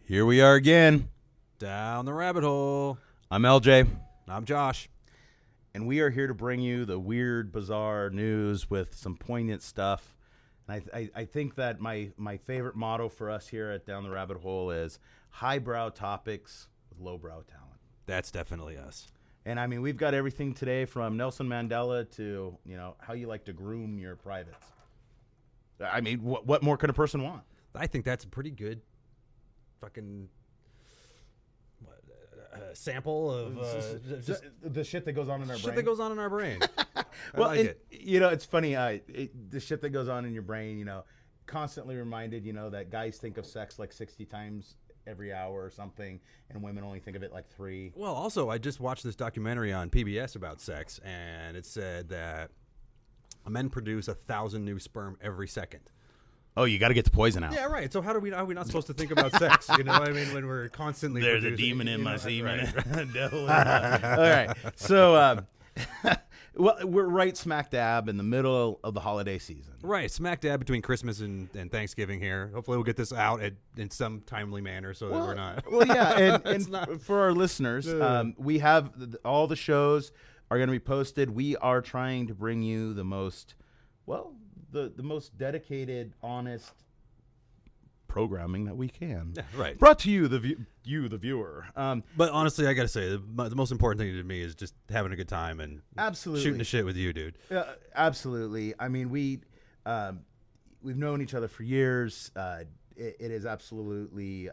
Here we are again. Down the rabbit hole. I'm LJ, I'm Josh. and we are here to bring you the weird, bizarre news with some poignant stuff. And I think that my favorite motto for us here at Down the Rabbit Hole is highbrow topics with lowbrow talent. That's definitely us. And I mean, we've got everything today from Nelson Mandela to, how you like to groom your privates. I mean, what more could a person want? I think that's a pretty good fucking sample of just the shit that goes on in our shit brain. that goes on in our brain. Well, I like it. It's funny. The shit that goes on in your brain, constantly reminded, that guys think of sex like 60 times every hour or something, and women only think of it like 3. Well, also, I just watched this documentary on PBS about sex, and it said that men produce 1,000 new sperm every second. Oh, you got to get the poison out. Yeah, right. So how are we not supposed to think about sex? You know what I mean? When we're constantly There's a producing, demon in my semen. right. Devil in my- All right. So, well, we're right smack dab in the middle of the holiday season. Right, smack dab between Christmas and Thanksgiving here. Hopefully, we'll get this out in some timely manner so that we're not. Well, yeah, and It's not- for our listeners, we have all the shows are going to be posted. We are trying to bring you the most, the most dedicated, honest programming that we can. Yeah, right. Brought to you, the viewer. But honestly, I gotta say, the most important thing to me is just having a good time and Absolutely. shooting the shit with you, dude. Absolutely. I mean, we've known each other for years. It is absolutely,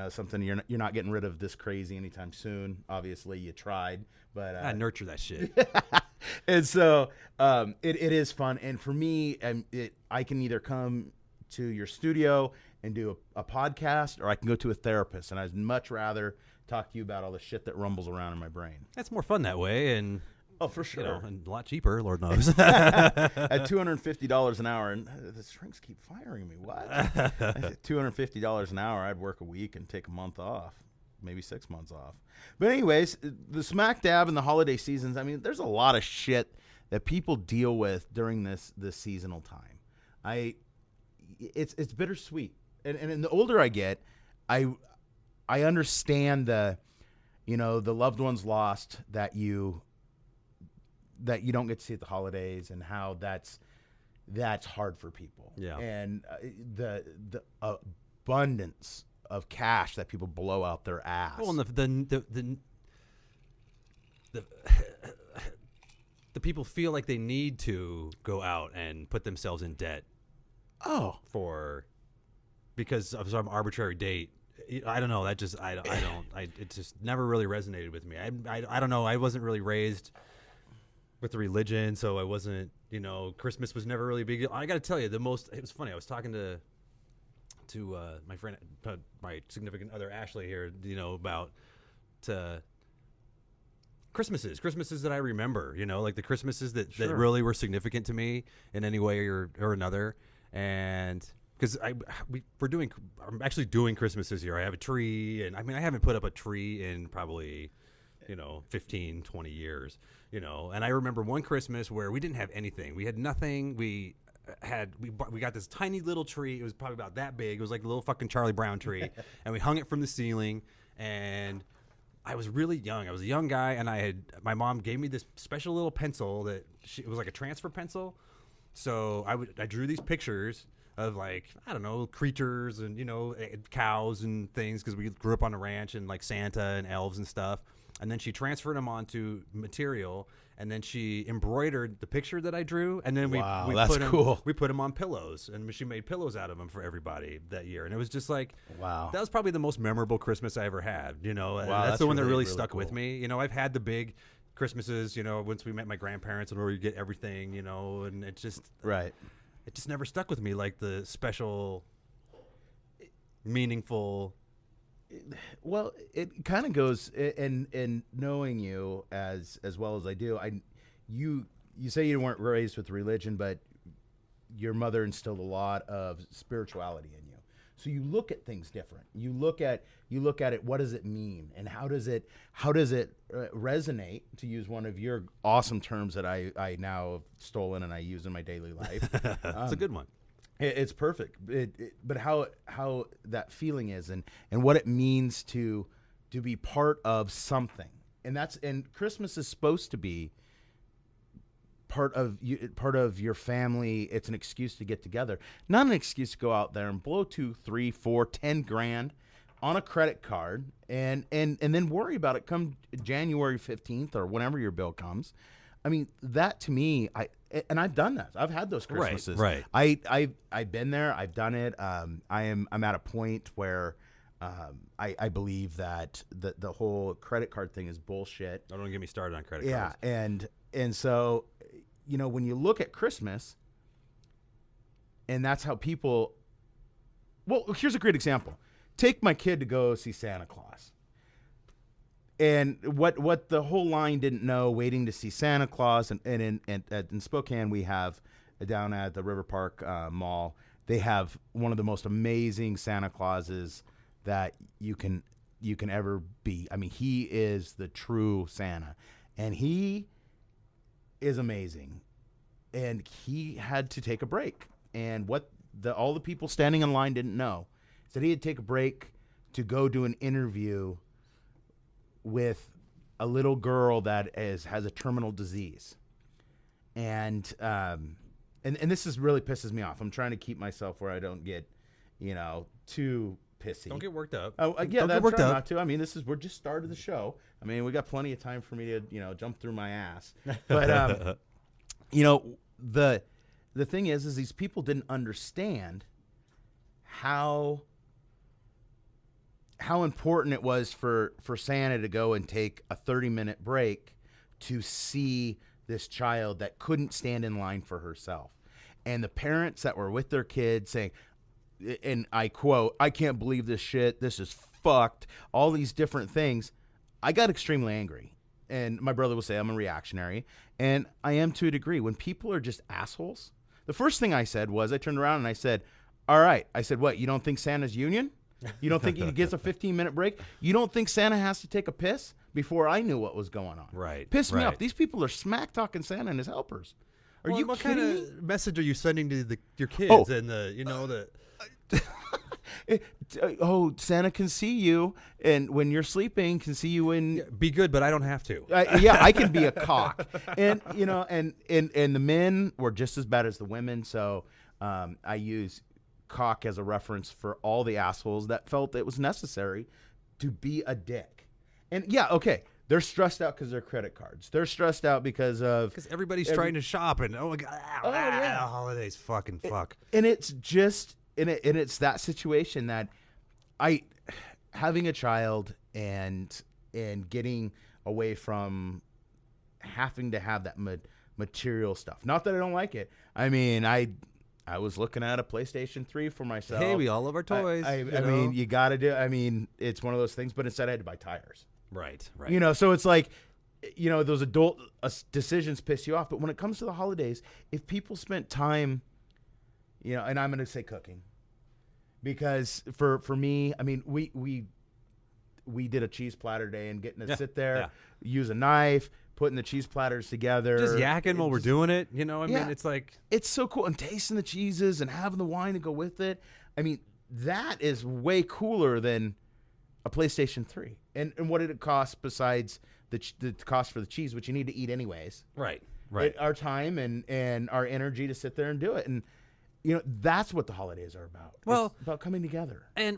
something you're not getting rid of this crazy anytime soon. Obviously, you tried, but I nurture that shit. and so it is fun. And for me, I can either come to your studio and do a podcast, or I can go to a therapist. And I'd much rather talk to you about all the shit that rumbles around in my brain. That's more fun that way, and Oh, for sure. and a lot cheaper, Lord knows. At $250 an hour, and the strings keep firing me. What? At $250 an hour, I'd work a week and take a month off, maybe 6 months off. But anyways, the smack dab in the holiday seasons, I mean, there's a lot of shit that people deal with during this seasonal time. It's bittersweet, and the older I get, I understand the loved ones lost that you don't get to see at the holidays, and how that's hard for people. Yeah. And the abundance of cash that people blow out their ass. Well, and the people feel like they need to go out and put themselves in debt because of some arbitrary date. I don't know. It just never really resonated with me. I don't know. I wasn't really raised with the religion, so I wasn't, Christmas was never really a big deal. I got to tell you, it was funny. I was talking to my friend, my significant other, Ashley here, about Christmases that I remember, like the Christmases that really were significant to me in any way or another. And because I'm actually doing Christmas this year. I have a tree, and I mean, I haven't put up a tree in probably 15, 20 years, and I remember one Christmas where we didn't have anything. We had nothing. We got this tiny little tree. It was probably about that big. It was like a little fucking Charlie Brown tree. And we hung it from the ceiling, and I was really young. I was a young guy, and my mom gave me this special little pencil it was like a transfer pencil. So I drew these pictures of, like, I don't know, creatures and, cows and things, because we grew up on a ranch, and like Santa and elves and stuff. And then she transferred them onto material, and then she embroidered the picture that I drew, and then we put them on pillows, and she made pillows out of them for everybody that year. And it was just like, wow, that was probably the most memorable Christmas I ever had. Wow, that's the one that really really stuck cool. with me. I've had the big Christmases, once we met my grandparents, and where you get everything, and it just never stuck with me like the special, meaningful. Well, it kind of goes in knowing you as well as I do. You say you weren't raised with religion, but your mother instilled a lot of spirituality in you. So you look at things different. You look at it. What does it mean, and how does it resonate? To use one of your awesome terms that I now have stolen and I use in my daily life. It's a good one. It's perfect. But how that feeling is, and what it means to be part of something, and Christmas is supposed to be part of your family. It's an excuse to get together, not an excuse to go out there and blow 2, 3, 4, 10 grand on a credit card, and then worry about it come January 15th or whenever your bill comes. I mean, that to me, I've done that. I've had those Christmases. Right. I've been there. I've done it. I'm at a point where I believe that the whole credit card thing is bullshit. Don't get me started on credit cards. Yeah, and so, when you look at Christmas, and that's how people. Well, here's a great example. Take my kid to go see Santa Claus. And what the whole line didn't know, waiting to see Santa Claus, and in Spokane we have, down at the River Park Mall, they have one of the most amazing Santa Clauses that you can ever be. I mean, he is the true Santa, and he is amazing. And he had to take a break, and all the people standing in line didn't know, said he had to take a break to go do an interview with a little girl that has a terminal disease, and this is really pisses me off. I'm trying to keep myself where I don't get, too pissy. Don't get worked up. Oh, yeah, Don't that's get worked right up. not to. I mean, we're just started the show. I mean, we got plenty of time for me to jump through my ass. But the thing is these people didn't understand how important it was for Santa to go and take a 30-minute break to see this child that couldn't stand in line for herself. And the parents that were with their kids saying, and I quote, "I can't believe this shit. This is fucked." All these different things. I got extremely angry. And my brother will say I'm a reactionary. And I am to a degree. When people are just assholes, the first thing I said was, I turned around and I said, all right. I said, what, you don't think Santa's union? You don't think he gets a 15-minute break? You don't think Santa has to take a piss? Before I knew what was going on. Right. Pissed me off. These people are smack-talking Santa and his helpers. Are you what kidding kind me? of message are you sending to your kids and the Santa can see you, and when you're sleeping, can see you in. Yeah, be good, but I don't have to. I can be a cock, and and the men were just as bad as the women. So I use cock as a reference for all the assholes that felt it was necessary to be a dick. And yeah, okay. They're stressed out because their credit cards. They're stressed out because everybody's trying to shop, and oh my god, yeah. holidays, fucking fuck. And it's just. And it's that situation that having a child and getting away from having to have that material stuff. Not that I don't like it. I mean, I was looking at a PlayStation 3 for myself. Hey, we all love our toys. I mean, you got to do. I mean, it's one of those things. But instead, I had to buy tires. Right. So it's like, those adult decisions piss you off. But when it comes to the holidays, if people spent time. And I'm going to say cooking, because for me, I mean, we did a cheese platter day, and getting to sit there, use a knife, putting the cheese platters together, just yakking while we're doing it. I mean, it's like it's so cool, and tasting the cheeses and having the wine to go with it. I mean, that is way cooler than a PlayStation 3. And what did it cost besides the cost for the cheese, which you need to eat anyways? Right. Our time and our energy to sit there and do it. And that's what the holidays are about. Well, it's about coming together. And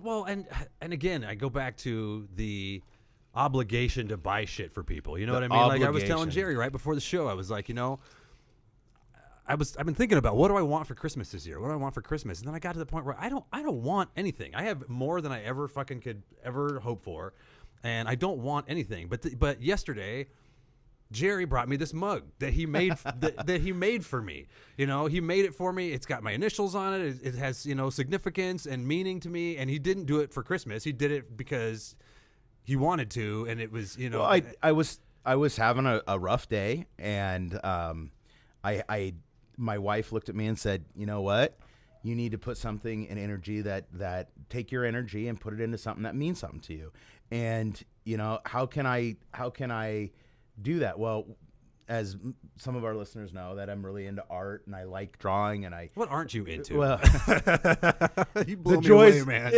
again, I go back to the obligation to buy shit for people. You know what I mean? Like I was telling Jerry right before the show, I was like, I've been thinking about what do I want for Christmas this year? What do I want for Christmas? And then I got to the point where I don't want anything. I have more than I ever fucking could ever hope for, and I don't want anything. But yesterday, Jerry brought me this mug that he made that he made for me. He made it for me. It's got my initials on it. It has significance and meaning to me. And he didn't do it for Christmas. He did it because he wanted to, and it was Well, I was having a rough day, and my wife looked at me and said, "You know what? You need to put something in energy that take your energy and put it into something that means something to you." And how can I do that? Well, some of our listeners know, that I'm really into art and I like drawing, and I What aren't you into? well You blow the me joys away, man.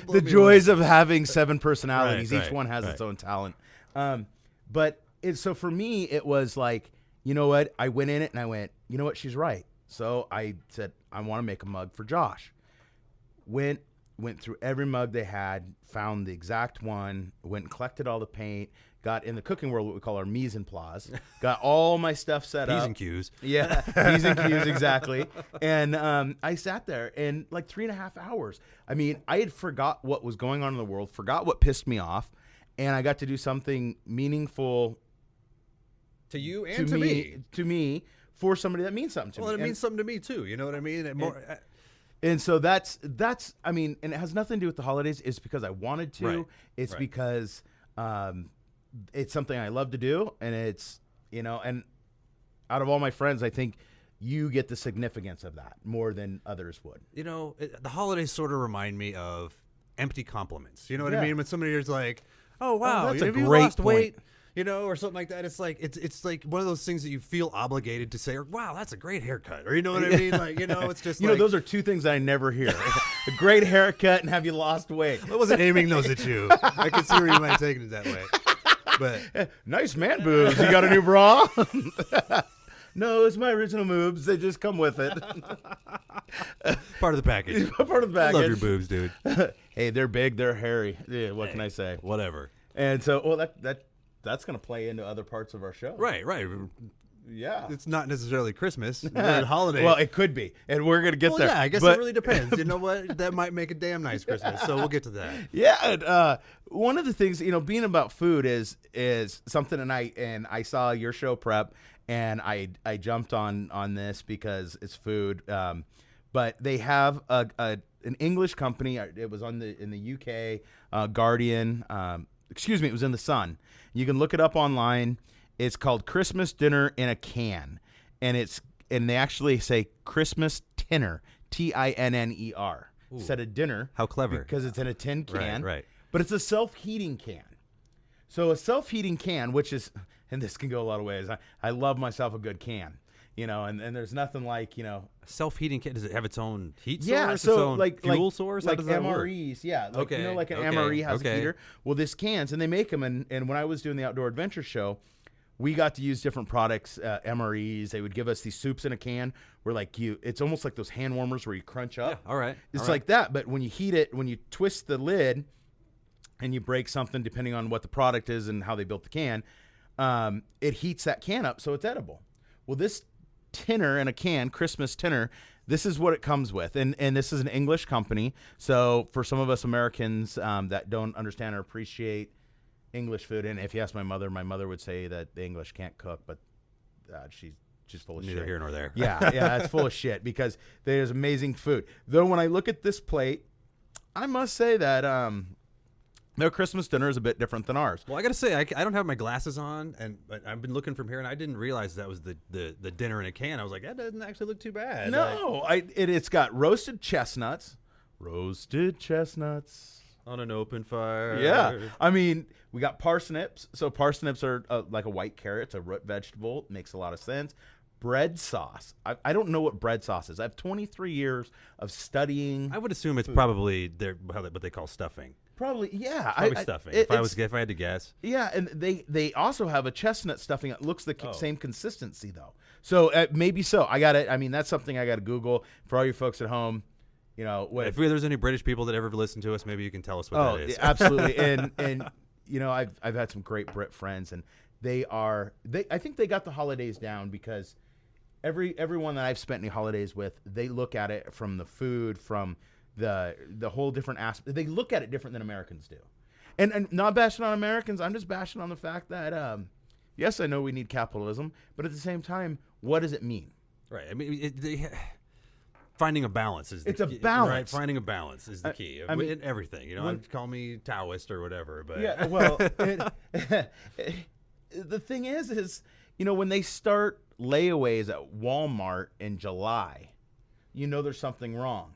the joys of having 7 personalities. Right, Each right, one has right. its own talent. But so for me, it was like, you know what? I went in it and I went, you know what? She's right. So I said, I want to make a mug for Josh. Went through every mug they had, found the exact one, went and collected all the paint, got in the cooking world what we call our mise en place, got all my stuff set up. P's and Q's. Yeah, P's and Q's, exactly. And I sat there and like 3.5 hours. I mean, I had forgot what was going on in the world, forgot what pissed me off, and I got to do something meaningful To you and to me. For somebody that means something to Well, me. it means something to me too. You know what I mean? And so that's I mean, and it has nothing to do with the holidays. It's because I wanted to. Right. It's Right. because it's something I love to do, and it's, you know, and out of all my friends, I think you get the significance of that more than others would. You know, the holidays sort of remind me of empty compliments. You know what Yeah. I mean? When somebody is like, "Oh wow, that's a have you great lost weight?" point. You know, or something like that. It's like it's like one of those things that you feel obligated to say, or "Wow, that's a great haircut," or you know what I mean? Like, you know, it's just You know, those are two things I never hear: a great haircut and have you lost weight. I wasn't aiming those at you. I can see where you might have taken it that way. But Nice man boobs. You got a new bra? No, it's my original boobs. They just come with it. part of the package. Part of the I package. love your boobs, dude. Hey, they're big, they're hairy. Yeah, what can I say? Whatever. And so, well, that's going to play into other parts of our show. Right. Yeah. It's not necessarily Christmas. We're at holiday. Well, it could be, and we're going to get Well, there. yeah, I guess But- it really depends. You know what? That might make a damn nice Christmas. So we'll get to that. Yeah, one of the things, you know, being about food is something, and I saw your show prep, and I jumped on this because it's food. But they have an English company. It was in the UK, Guardian. Excuse me, it was in the Sun. You can look it up online. It's called Christmas Dinner in a Can, and they actually say Christmas Tinner, Tinner, instead of dinner. How clever. Because it's in a tin can. Right. But it's a self-heating can. So a self-heating can, which is, and this can go a lot of ways. I love myself a good can, you know, and there's nothing like, you know. Self-heating kit, does it have its own heat source? Yeah, its so own like fuel source? How like does that work? MREs, yeah. Like, you know, Okay, like an okay, MRE has okay. a heater. Well, this cans, and they make them, and when I was doing the Outdoor Adventure Show, we got to use different products, MREs. They would give us these soups in a can where it's almost like those hand warmers where you crunch up. Yeah, all right. It's like that, but when you heat it, when you twist the lid and you break something, depending on what the product is and how they built the can, it heats that can up so it's edible. Well, this tinner in a can, Christmas tinner, this is what it comes with. And this is an English company. So for some of us Americans that don't understand or appreciate English food, and if you ask my mother would say that the English can't cook, but she's full of shit. Neither here nor there. Yeah, it's full of shit because there's amazing food. Though when I look at this plate, I must say that their Christmas dinner is a bit different than ours. Well, I got to say, I don't have my glasses on, but I've been looking from here, and I didn't realize that was the dinner in a can. I was like, that doesn't actually look too bad. No, it's got roasted chestnuts. On an open fire. Yeah, I mean, we got parsnips. So parsnips are like a white carrot. It's a root vegetable. It makes a lot of sense. Bread sauce. I don't know what bread sauce is. I have 23 years of studying. I would assume it's probably what they call stuffing. Probably, yeah. Probably stuffing. If I had to guess. Yeah, and they also have a chestnut stuffing that looks the same consistency though. So maybe so. I got it. I mean, that's something I got to Google for all you folks at home. You know, If there's any British people that ever listen to us, maybe you can tell us what that is. Absolutely. And you know, I've had some great Brit friends, and I think they got the holidays down because everyone that I've spent any holidays with, they look at it from the food, from the whole different aspect. They look at it different than Americans do. And not bashing on Americans, I'm just bashing on the fact that yes, I know we need capitalism, but at the same time, what does it mean? Right. I mean, finding a balance is the It's a key. balance. Right? Finding a balance is the key. I mean, in everything. You know, call me Taoist or whatever, but Yeah, well, the thing is, you know, when they start layaways at Walmart in July, you know there's something wrong.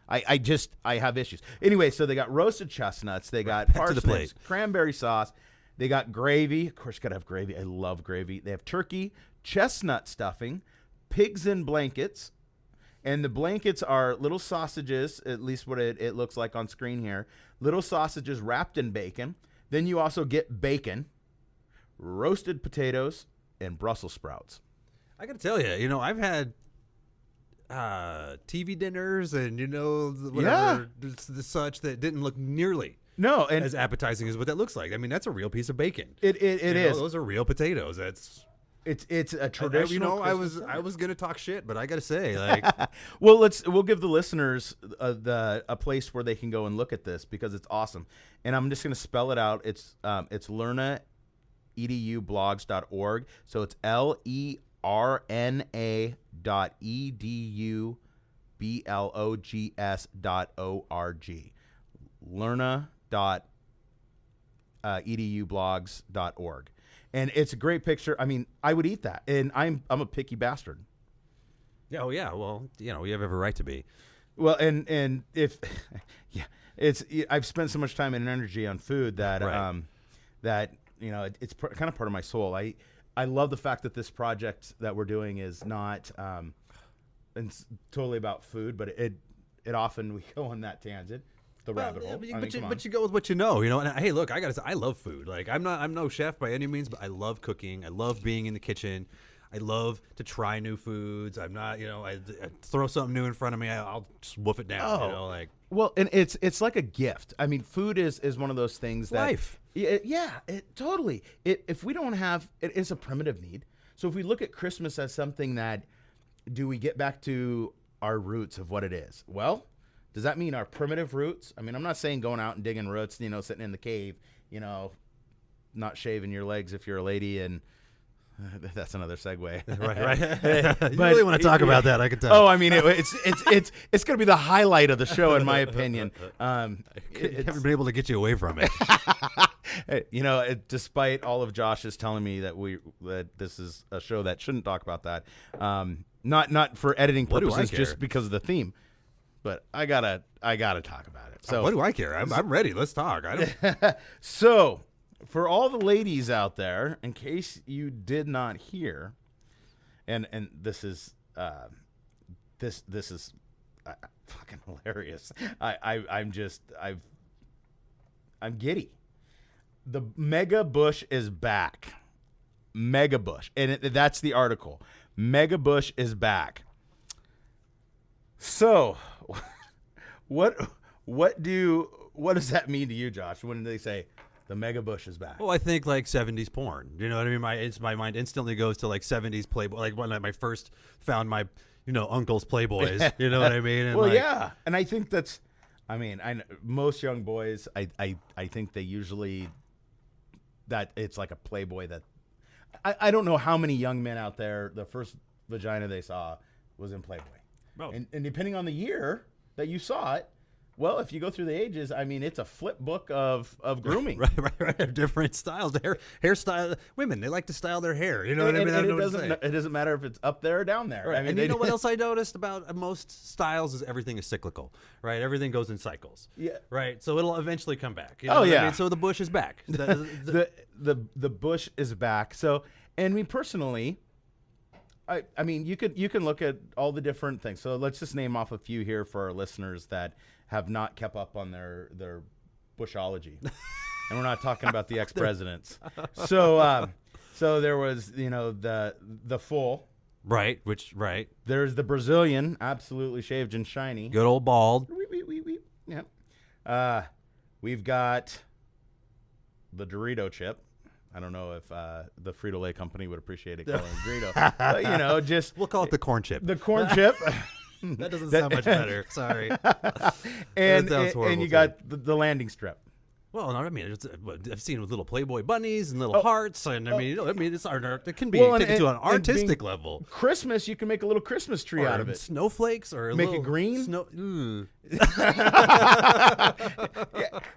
I have issues. Anyway, so they got roasted chestnuts, they got back to the parsnips, plate. cranberry sauce, they got gravy. Of course, you gotta have gravy. I love gravy. They have turkey, chestnut stuffing, pigs in blankets, and the blankets are little sausages, at least what it looks like on screen here, little sausages wrapped in bacon. Then you also get bacon, roasted potatoes, and Brussels sprouts. I got to tell you, I've had TV dinners and, whatever, such that didn't look nearly as appetizing as what that looks like. I mean, that's a real piece of bacon. It is. Those are real potatoes. It's a traditional. I was gonna talk shit, but I gotta say, like, well, we'll give the listeners a place where they can go and look at this because it's awesome. And I'm just gonna spell it out. It's lernaedublogs.org. So it's lerna.edublogs.org. lerna.edublogs.org. And it's a great picture. I mean, I would eat that, and I'm a picky bastard. Yeah, oh yeah. Well, you have every right to be. Well, and if I've spent so much time and energy on food that Right. That it's kind of part of my soul. I love the fact that this project that we're doing is not it's totally about food, but it often we go on that tangent. The rabbit hole. But you go with what you know. And hey, look, I gotta say, I love food. Like, I'm no chef by any means, but I love cooking. I love being in the kitchen. I love to try new foods. I'm not, I throw something new in front of me, I'll just woof it down. Well, and it's like a gift. I mean, food is one of those things that life. Totally. If we don't have it, is a primitive need. So if we look at Christmas as something that, do we get back to our roots of what it is? Well, does that mean our primitive roots? I mean, I'm not saying going out and digging roots, sitting in the cave, not shaving your legs if you're a lady, and that's another segue. Right. You really want to talk about that, I can tell. Oh, I mean, it's going to be the highlight of the show, in my opinion. Haven't been able to get you away from it. Despite all of Josh's telling me that this is a show that shouldn't talk about that, not for editing purposes, just because of the theme. But I gotta talk about it. So what do I care? I'm ready. Let's talk. I don't. So, for all the ladies out there, in case you did not hear, and this is fucking hilarious. I'm giddy. The Mega Bush is back. Mega Bush, and that's the article. Mega Bush is back. So, what does that mean to you, Josh? When they say the Mega Bush is back? Well, I think like 70s porn. You know what I mean? My mind instantly goes to like 70s Playboy. Like when I first found my uncle's Playboys. You know what I mean? And yeah, and I think that's. I mean, most young boys, I think they usually that it's like a Playboy that. I don't know how many young men out there the first vagina they saw was in Playboy. Oh. And depending on the year that you saw it, well, if you go through the ages, I mean, it's a flip book of grooming. Right. Different styles. Hairstyle. Women, they like to style their hair. You know what I mean? It doesn't matter if it's up there or down there. Right. I mean, and you know what else I noticed about most styles is everything is cyclical, right? Everything goes in cycles. Yeah. Right. So it'll eventually come back. You know what I mean? So the bush is back. The bush is back. So, and me personally, I mean, you can look at all the different things. So let's just name off a few here for our listeners that have not kept up on their bushology, and we're not talking about the ex-presidents. So there was the full right. There's the Brazilian, absolutely shaved and shiny, good old bald. Yeah. We've got the Dorito chip. I don't know if the Frito-Lay company would appreciate it calling it Dorito. But, just... We'll call it the corn chip. The corn chip. That doesn't sound much better. Sorry. and you got the landing strip. Well, no, I mean, I've seen with little Playboy bunnies and little hearts, and it's art. It can be taken to an artistic level. Christmas, you can make a little Christmas tree out of it. Snowflakes, or make it green. Yeah,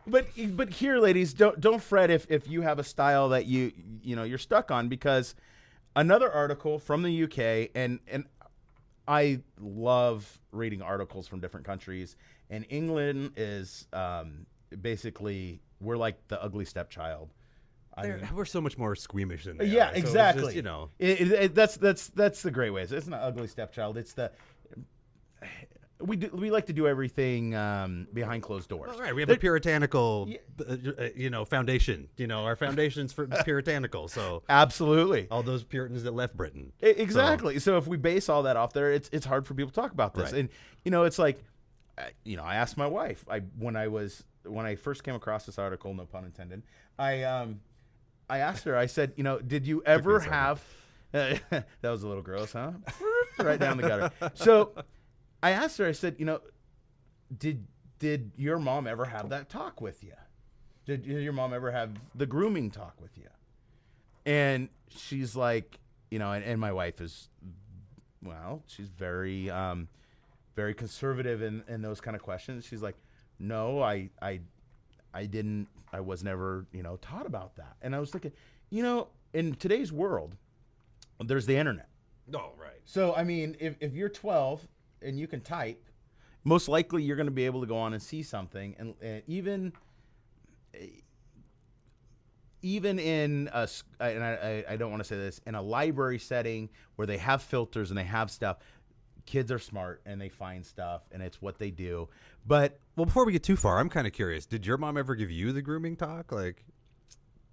but here, ladies, don't fret if you have a style that you're stuck on, because another article from the UK, and I love reading articles from different countries, and England is basically, we're like the ugly stepchild We're so much more squeamish than they Yeah, are. So it's exactly. just, you know, That's the great way. It's not ugly stepchild. It's the we like to do everything behind closed doors. all right. We have a puritanical, foundation. Our foundation's for puritanical. So Absolutely. all those Puritans that left Britain. Exactly. So if we base all that off there, it's hard for people to talk about this. Right. And it's like, I asked my wife. When I first came across this article, no pun intended, I asked her. I said, did you ever have? That was a little gross, huh? Right down the gutter. So I asked her. I said, did your mom ever have that talk with you? Did your mom ever have the grooming talk with you? And she's like, and my wife is, well, she's very, very conservative in those kind of questions. She's like, no, I didn't. I was never, taught about that. And I was thinking, in today's world, there's the internet. Oh, right. So, I mean, if you're 12 and you can type, most likely you're going to be able to go on and see something. And even in and I don't want to say this, in a library setting where they have filters and they have stuff, kids are smart and they find stuff and it's what they do. But Well, before we get too far, I'm kind of curious. Did your mom ever give you the grooming talk? Like,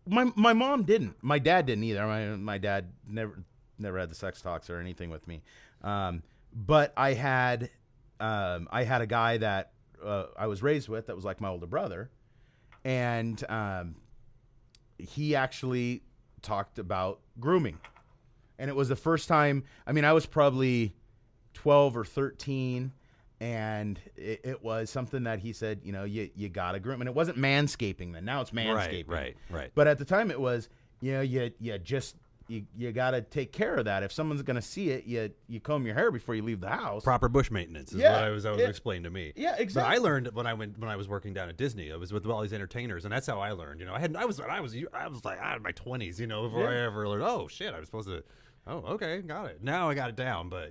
my mom didn't. My dad didn't either. My dad never had the sex talks or anything with me. But I had a guy that I was raised with that was like my older brother, and he actually talked about grooming, and it was the first time. I mean, I was probably 12 or 13, and it was something that he said, you gotta groom, and it wasn't manscaping then. Now it's manscaping, right. But at the time, it was, you gotta take care of that. If someone's gonna see it, you comb your hair before you leave the house. Proper bush maintenance is Yeah, what was explained to me. Yeah, exactly. But I learned when I was working down at Disney. I was with all these entertainers, and that's how I learned. I was like out of my 20s, before I ever learned. Oh shit, I was supposed to. Oh, okay, got it. Now I got it down, but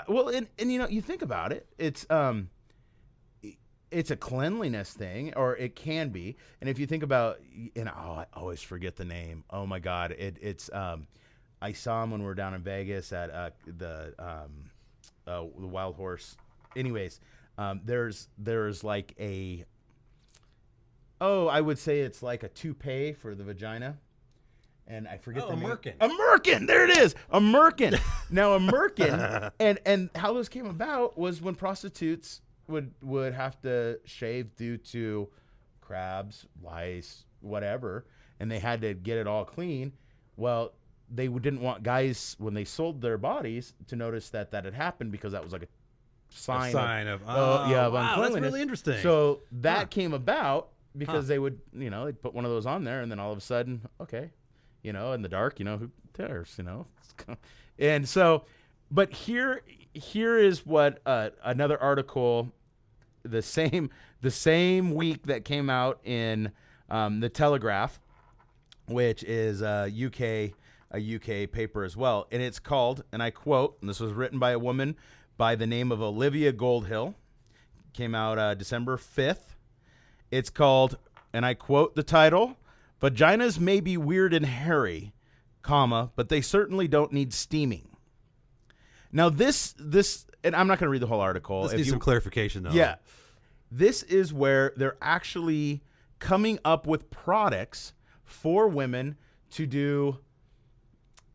Well, and you think about it, it's a cleanliness thing, or it can be. And if you think about, I always forget the name. Oh my God, it's I saw him when we were down in Vegas at the Wild Horse. Anyways, there's like I would say it's like a toupee for the vagina. And I forget the name. Merkin. A Merkin. There it is. A Merkin. Now a Merkin, and how this came about was when prostitutes would have to shave due to crabs, lice, whatever, and they had to get it all clean. Well, they didn't want guys when they sold their bodies to notice that had happened, because that was like a sign of wow, uncleanliness. that's really interesting. So that came about because they would, they'd put one of those on there, and then all of a sudden, okay. In the dark, who cares, And so, but here is what another article, the same week that came out in the Telegraph, which is a UK paper as well, and it's called, and I quote, and this was written by a woman by the name of Olivia Goldhill, came out December 5th. It's called, and I quote the title, "Vaginas may be weird and hairy, but they certainly don't need steaming." Now this, and I'm not going to read the whole article. This needs some clarification, though. Yeah. This is where they're actually coming up with products for women to do,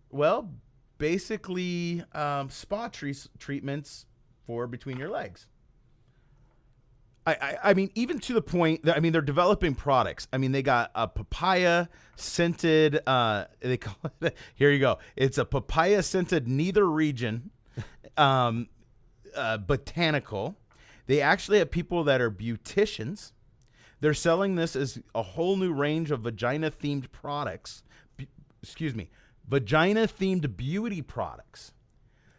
well, basically spa treatments for between your legs. I mean, even to the point that, they're developing products. They got a papaya scented, they call it, here you go. It's a papaya scented neither region botanical. They actually have people that are beauticians. They're selling this as a whole new range of vagina themed products. Vagina themed beauty products.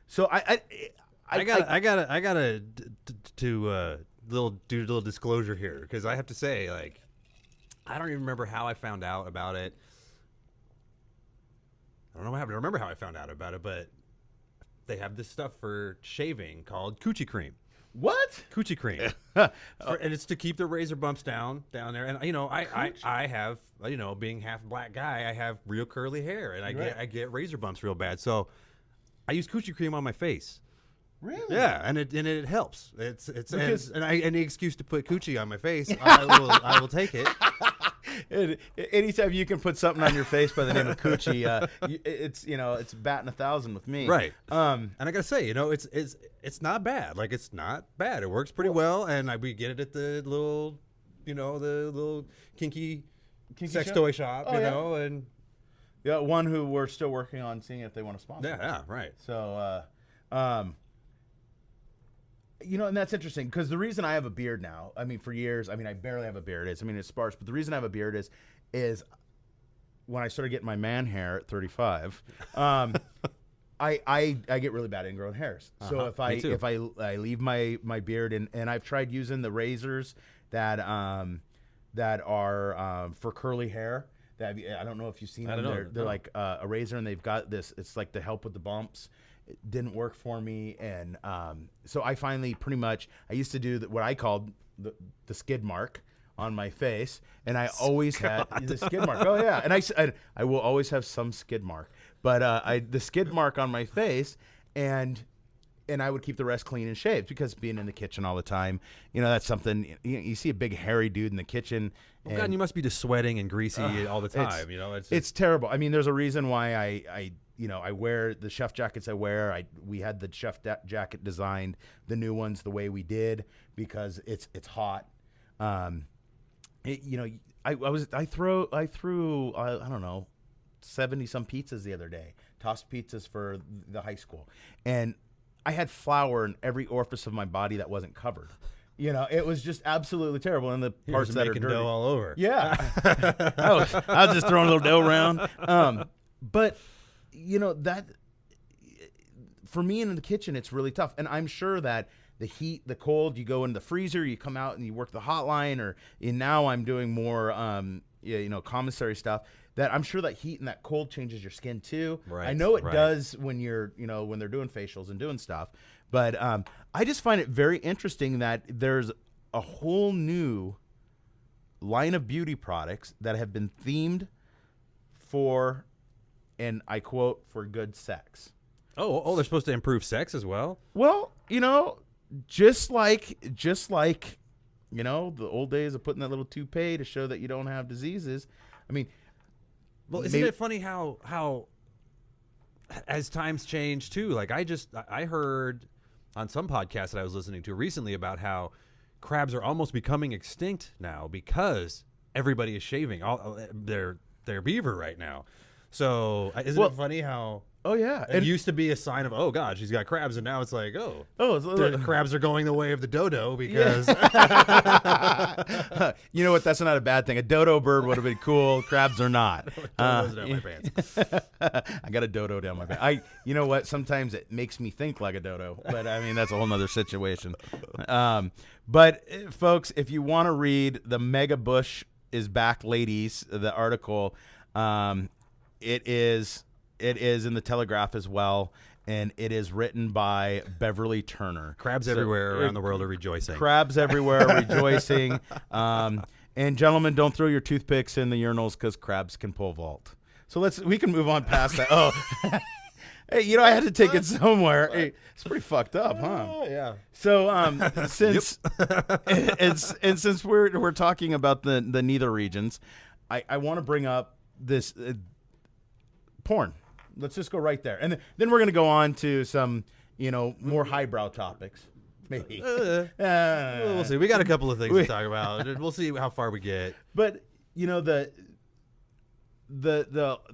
So I gotta do a little disclosure here, because I have to say, like, I don't even remember how I found out about it. I don't know what happened. I remember how I found out about it, but they have this stuff for shaving called coochie cream. What? Coochie cream. And it's to keep the razor bumps down there. And I have, being half black guy, I have real curly hair, and I get razor bumps real bad. So I use coochie cream on my face. Really? Yeah, and it helps. It's because any excuse to put coochie on my face, I will take it. Anytime you can put something on your face by the name of coochie, it's batting 1,000 with me. Right. And I gotta say, it's not bad. Like, it's not bad. It works pretty well, and we get it at the little, the little kinky sex toy shop, and one who we're still working on seeing if they want to sponsor. Yeah, right. So, and that's interesting because the reason I have a beard now, for years, I barely have a beard. It's sparse, but the reason I have a beard is when I started getting my man hair at 35, I get really bad ingrown hairs. So if I leave my beard and I've tried using the razors that are for curly hair. I don't know if you've seen them. They're like a razor, and they've got this. It's like to help with the bumps. It didn't work for me, and so I finally I used to do what I called the skid mark on my face, and I always had the skid mark. Oh yeah, and I will always have some skid mark, but the skid mark on my face, and I would keep the rest clean and shaved because being in the kitchen all the time, that's something. You see a big hairy dude in the kitchen. Oh God, you must be just sweating and greasy all the time. It's terrible. There's a reason why I wear the chef jackets I wear. We had the chef jacket designed, the new ones the way we did because it's hot. I threw I don't know 70 some pizzas the other day, tossed pizzas for the high school, and I had flour in every orifice of my body that wasn't covered. It was just absolutely terrible. And the parts that are dirty, dough all over. Yeah, I was just throwing a little dough around. But that for me in the kitchen, it's really tough. And I'm sure that the heat, the cold, you go in the freezer, you come out and you work the hotline, and now I'm doing more, commissary stuff. That I'm sure that heat and that cold changes your skin too. Right. I know it does when you're, when they're doing facials and doing stuff. But I just find it very interesting that there's a whole new line of beauty products that have been themed for, and I quote, for good sex. Oh, they're supposed to improve sex as well? Well, just like the old days of putting that little toupee to show that you don't have diseases. Well, isn't it funny how as times change too? Like I heard on some podcast that I was listening to recently about how crabs are almost becoming extinct now because everybody is shaving all their beaver right now. So isn't it funny how? Oh yeah, it used to be a sign of, oh God, she's got crabs, and now it's like, the crabs are going the way of the dodo because you know what? That's not a bad thing. A dodo bird would have been cool. Crabs are not. Dodo's down my pants. I got a dodo down my pants. You know what? Sometimes it makes me think like a dodo, but that's a whole nother situation. But folks, if you want to read the Mega Bush is Back, ladies, the article, it is in the Telegraph as well, and it is written by Beverly Turner. Crabs everywhere around the world are rejoicing. Crabs everywhere rejoicing. And gentlemen, don't throw your toothpicks in the urinals because crabs can pole vault. So we can move on past that. Oh, hey, I had to take it somewhere. Hey, it's pretty fucked up, huh? Yeah. So since since we're talking about the neither regions, I want to bring up this porn. Let's just go right there. And then we're going to go on to some, more highbrow topics. Maybe. We'll see. We got a couple of things to talk about. We'll see how far we get. But, the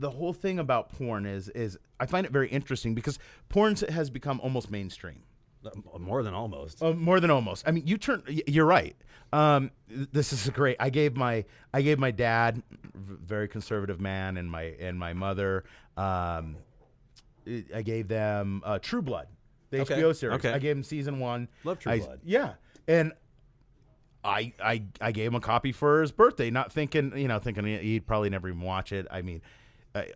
whole thing about porn is I find it very interesting because porn has become almost mainstream. More than almost. More than almost. You're right. This is great. I gave my dad, very conservative man, and my mother. I gave them True Blood, the HBO series. Okay. I gave him season 1. Love True Blood. Yeah, and I gave him a copy for his birthday, not thinking he'd probably never even watch it.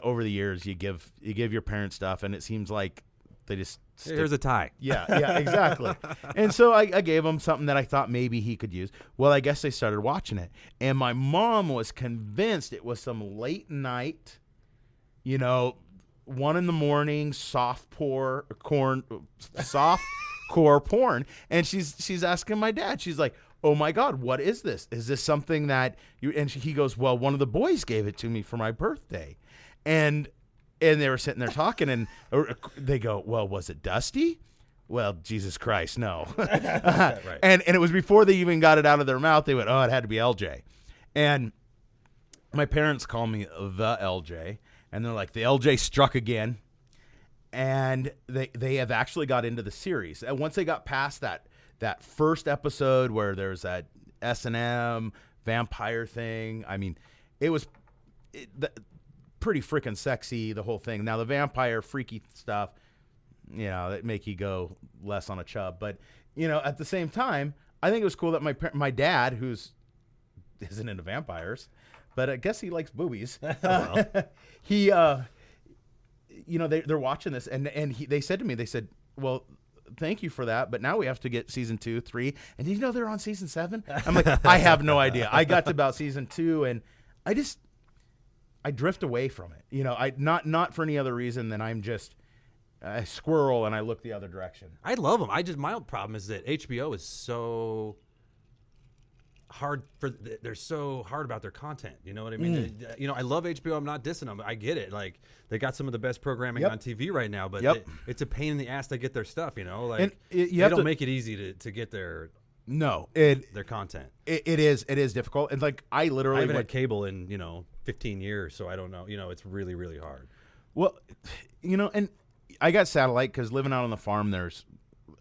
Over the years, you give your parents stuff, and it seems like They just stick. Here's a tie. Yeah, exactly. And so I gave him something that I thought maybe he could use. Well, I guess they started watching it, and my mom was convinced it was some late night, 1 a.m, soft core porn, and she's asking my dad. She's like, "Oh my God, what is this? Is this something that you?" And he goes, "Well, one of the boys gave it to me for my birthday," and they were sitting there talking, and they go, "Well, was it Dusty?" Well, Jesus Christ, no. Right. And it was before they even got it out of their mouth. They went, "Oh, it had to be LJ," and my parents call me the LJ. And they're like, the LJ struck again. And they have actually got into the series. And once they got past that first episode where there's that S&M vampire thing, I mean, it was pretty freaking sexy, the whole thing. Now, the vampire freaky stuff, that make you go less on a chub. But, at the same time, I think it was cool that my dad, who's isn't into vampires, but I guess he likes boobies. He, they're watching this, and they said to me, "Well, thank you for that, but now we have to get season 2, 3, and did you know they're on season 7?" I'm like, I have no idea. I got to about season 2, and I drift away from it. I not for any other reason than I'm just a squirrel and I look the other direction. I love them. My own problem is that HBO is so hard they're so hard about their content. You know what I mean? I love HBO. I'm not dissing them. I get it. Like, they got some of the best programming on TV right now, but it's a pain in the ass to get their stuff. They don't make it easy to get their content. It is difficult. And like, I haven't had cable in 15 years, so I don't know. It's really, really hard. Well, and I got satellite because living out on the farm,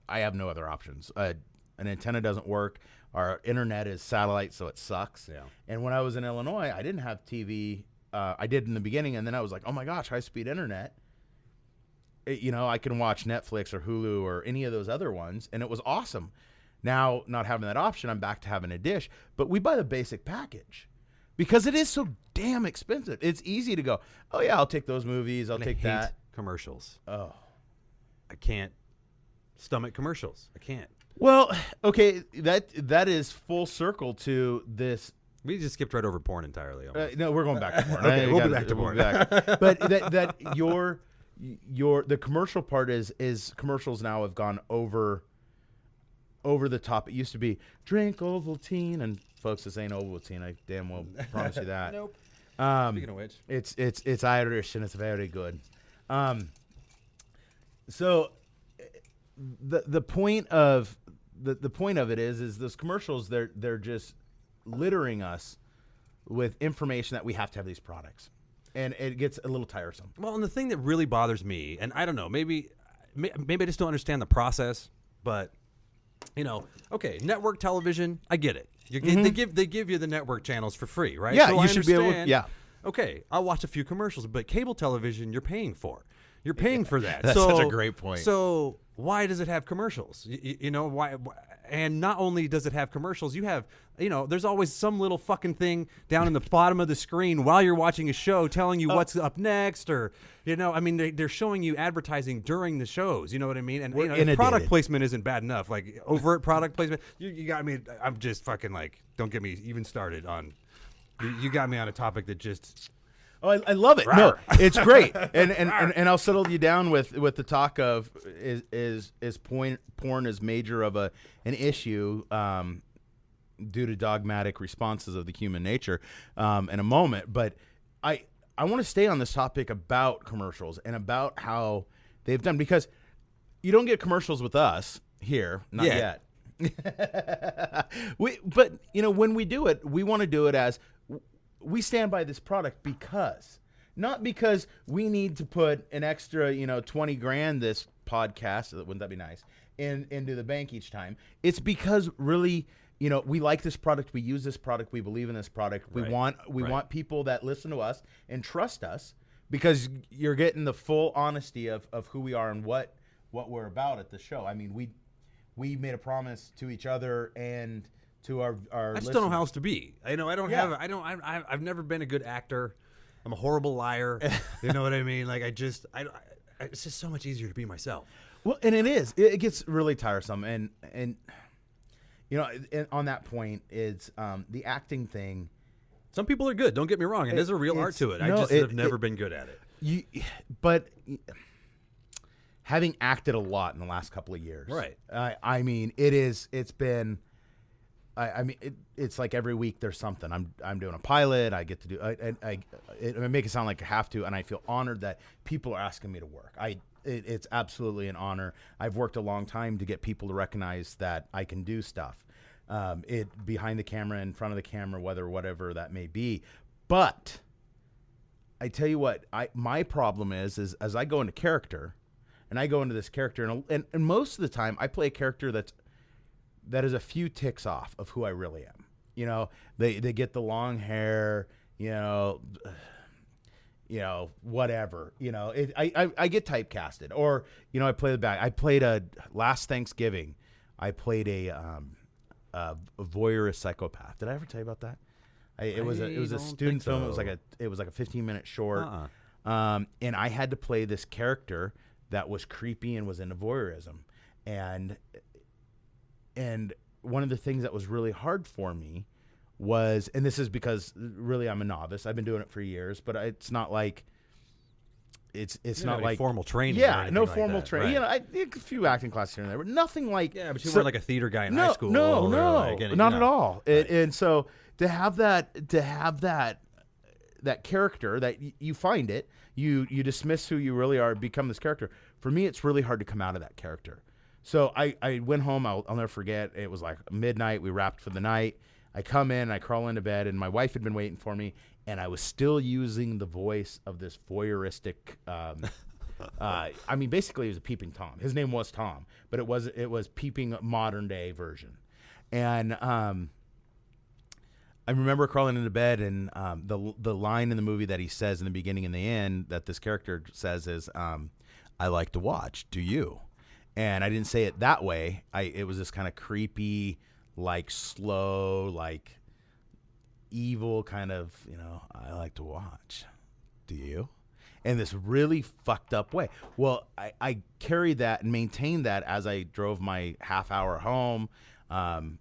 I have no other options. An antenna doesn't work. Our internet is satellite, so it sucks. Yeah. And when I was in Illinois, I didn't have TV. I did in the beginning, and then I was like, oh my gosh, high-speed internet. I can watch Netflix or Hulu or any of those other ones, and it was awesome. Now, not having that option, I'm back to having a dish. But we buy the basic package because it is so damn expensive. It's easy to go, oh yeah, I'll take those movies. I'll take that. Commercials. Oh. I can't stomach commercials. I can't. Well, okay, that is full circle to this. We just skipped right over porn entirely. No, we're going back to porn. Okay, we'll be back to porn. But the commercial part is commercials now have gone over the top. It used to be drink Ovaltine, and folks, this ain't Ovaltine. I damn well promise you that. Nope. Speaking of which, it's Irish and it's very good. So the point of it is those commercials, they're just littering us with information that we have to have these products, and it gets a little tiresome. Well, and the thing that really bothers me, and I don't know, maybe I just don't understand the process, but okay, network television, I get it. They give you the network channels for free, right? Yeah, so you should be able. Yeah. Okay, I'll watch a few commercials, but cable television, you're paying for. You're paying for that. That's such a great point. So why does it have commercials? Why? And not only does it have commercials, you have, there's always some little fucking thing down in the bottom of the screen while you're watching a show telling you what's up next, or, they're showing you advertising during the shows. You know what I mean? And product placement isn't bad enough. Like, overt product placement, you got me. I'm just fucking like, don't get me even started on. You got me on a topic that just. Oh, I love it. No, it's great, and I'll settle you down with the talk of is porn as major of an issue due to dogmatic responses of the human nature in a moment. But I want to stay on this topic about commercials and about how they've done, because you don't get commercials with us here, not yet. But when we do it, we want to do it as. We stand by this product not because we need to put an extra, $20,000 this podcast, wouldn't that be nice, into the bank each time. It's because really, we like this product, we use this product, we believe in this product. We want people that listen to us and trust us, because you're getting the full honesty of who we are and what we're about at the show. I mean, we made a promise to each other and to our I just don't know how else to be. I've never been a good actor. I'm a horrible liar. You know what I mean? Like, it's just so much easier to be myself. Well, and it is. It gets really tiresome, and on that point is the acting thing. Some people are good. Don't get me wrong, and there's a real art to it. I just have never been good at it. But having acted a lot in the last couple of years, right? I mean, it's been. It's like every week there's something. I'm doing a pilot. I get to do. I make it sound like I have to, and I feel honored that people are asking me to work. It's absolutely an honor. I've worked a long time to get people to recognize that I can do stuff. Behind the camera, in front of the camera, whatever that may be. But I tell you what, my problem is as I go into character, and I go into this character, and most of the time I play a character that is a few ticks off of who I really am. You know, they get the long hair, whatever. I get typecasted, or I play the back. I played last Thanksgiving. I played a voyeurist psychopath. Did I ever tell you about that? It was a student film. So. It was like a 15-minute short, and I had to play this character that was creepy and was into voyeurism, and one of the things that was really hard for me was, and this is because really I'm a novice. I've been doing it for years, but it's not like it's not like formal training. Yeah, no formal like training. Right. I did a few acting classes here and there, but nothing like. Yeah, but you weren't like a theater guy in high school. No, not at all. Right. And so to have that character that you find it, you dismiss who you really are, become this character. For me, it's really hard to come out of that character. So I went home. I'll never forget. It was like midnight. We wrapped for the night. I come in, I crawl into bed, and my wife had been waiting for me, and I was still using the voice of this voyeuristic. Basically, he was a peeping Tom. His name was Tom, but it was peeping modern day version, and I remember crawling into bed, and the line in the movie that he says in the beginning and the end that this character says is, "I like to watch. Do you?" And I didn't say it that way. It was this kind of creepy, like slow, like evil kind of, I like to watch. Do you? In this really fucked up way. Well, I carried that and maintained that as I drove my half hour home. And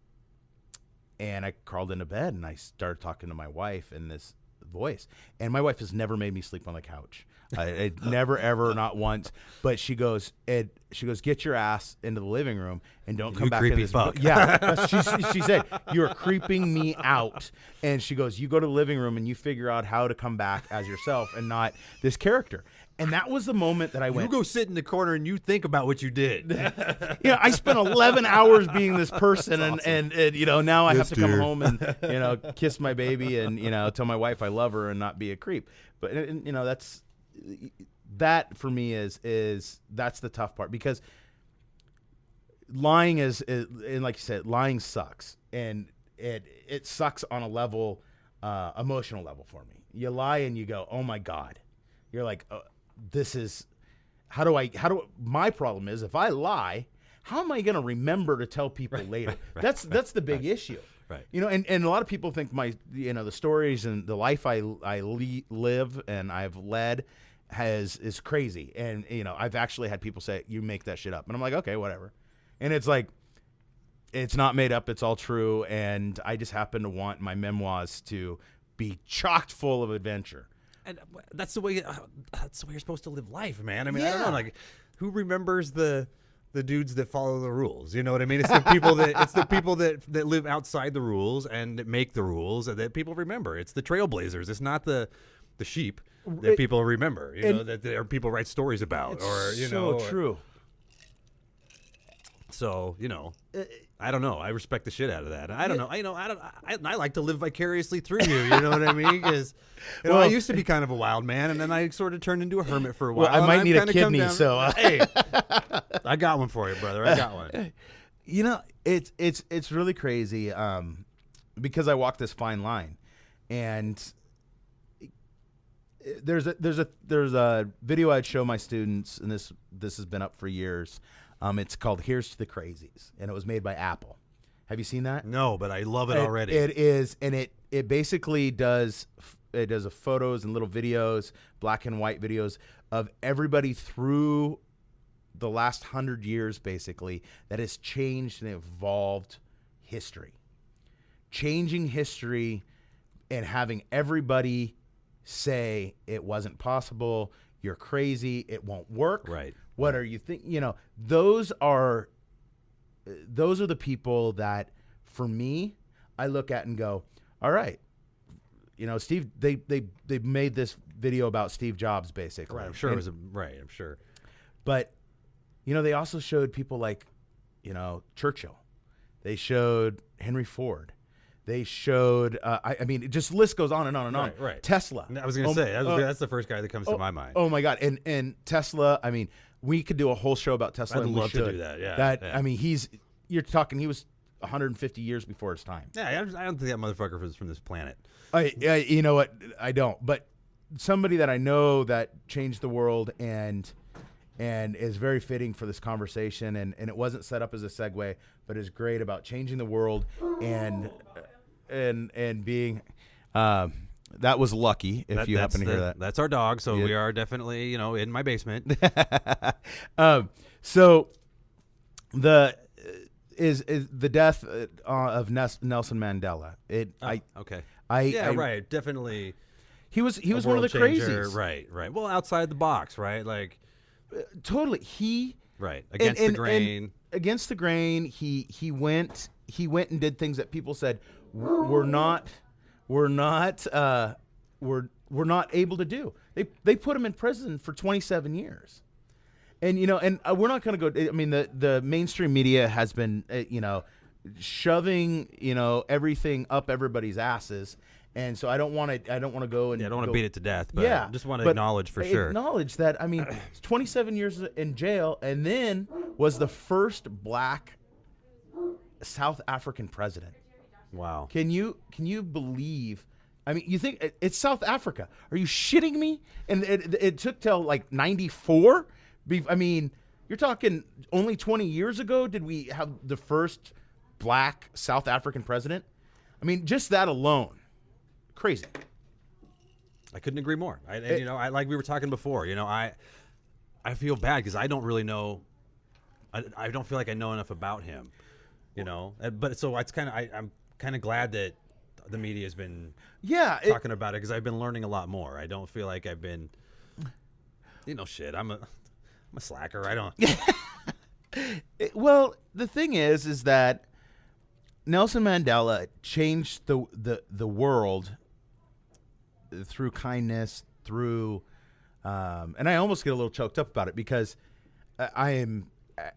I crawled into bed and I started talking to my wife in this voice. And my wife has never made me sleep on the couch. I never, ever, not once. But she goes, get your ass into the living room and don't come back in this. Fuck. Yeah, she said, you're creeping me out. And she goes, you go to the living room and you figure out how to come back as yourself and not this character. And that was the moment that I went. You go sit in the corner and you think about what you did. I spent 11 hours being this person, awesome. and now I have to come dear. home and kiss my baby and tell my wife I love her and not be a creep. But that for me is that's the tough part, because lying is and like you said, lying sucks, and it sucks on a level, emotional level for me. You lie and you go, oh my God, you're like. This is my problem is if I lie, how am I going to remember to tell people later? That's the big issue. Right. And a lot of people think the stories and the life I live and I've led is crazy. And, I've actually had people say, you make that shit up. And I'm like, okay, whatever. And it's like, it's not made up. It's all true. And I just happen to want my memoirs to be chock full of adventure. And that's the way you're supposed to live life, man. I mean, Yeah. I don't know, like, who remembers the dudes that follow the rules? You know what I mean? It's the people that live outside the rules and that make the rules that people remember. It's the trailblazers. It's not the sheep that people remember. That people write stories about, so true. So, I don't know. I respect the shit out of that. I don't know. I like to live vicariously through you. You know what I mean? Because I used to be kind of a wild man, and then I sort of turned into a hermit for a while. Well, I might need a kidney, hey, I got one for you, brother. I got one. It's really crazy, because I walk this fine line, and there's a video I'd show my students, and this has been up for years. It's called Here's to the Crazies, and it was made by Apple. Have you seen that? No, but I love it already. It is, and it basically does photos and little videos, black and white videos of everybody through the last 100 years, basically, that has changed and evolved history. Changing history and having everybody say it wasn't possible, you're crazy, it won't work. Right. What are you think? Those are the people that, for me, I look at and go, all right, Steve, they made this video about Steve Jobs, basically. Right. I'm sure it was right. I'm sure. But, they also showed people like, Churchill. They showed Henry Ford. They showed, it just list goes on and on and on. Right. Tesla. I was going to say, that's the first guy that comes to my mind. Oh, my God. And Tesla, we could do a whole show about Tesla. I'd love to do that, yeah. You're talking, he was 150 years before his time. Yeah, I don't think that motherfucker was from this planet. You know what? I don't. But somebody that I know that changed the world and is very fitting for this conversation, and it wasn't set up as a segue, but is great about changing the world and being that was Lucky, if you happen to hear that. That's our dog, so we are definitely, in my basement. So is the death of Nelson Mandela. Okay. Right. Definitely. He was one of the crazies. Right. Well, outside the box, right? Like totally. Against the grain. Against the grain. He went and did things that people said we're not able to do. They put him in prison for 27 years. And we're not going to go. The mainstream media has been shoving everything up everybody's asses, and so I don't want to go and I don't want to beat it to death. But I just want to acknowledge for sure. Acknowledge that 27 years in jail, and then was the first black South African president. Wow. Can you believe? You think it's South Africa? Are you shitting me? And it took till like 94. You're talking only 20 years ago did we have the first black South African president? Just that alone, crazy. I couldn't agree more. Like we were talking before. I feel bad because I don't really know. I don't feel like I know enough about him. But so it's I'm kind of glad that the media has been talking about it because I've been learning a lot more. I don't feel like I've been, shit. I'm a slacker. I don't. Well, the thing is that Nelson Mandela changed the world through kindness, through, and I almost get a little choked up about it because I am,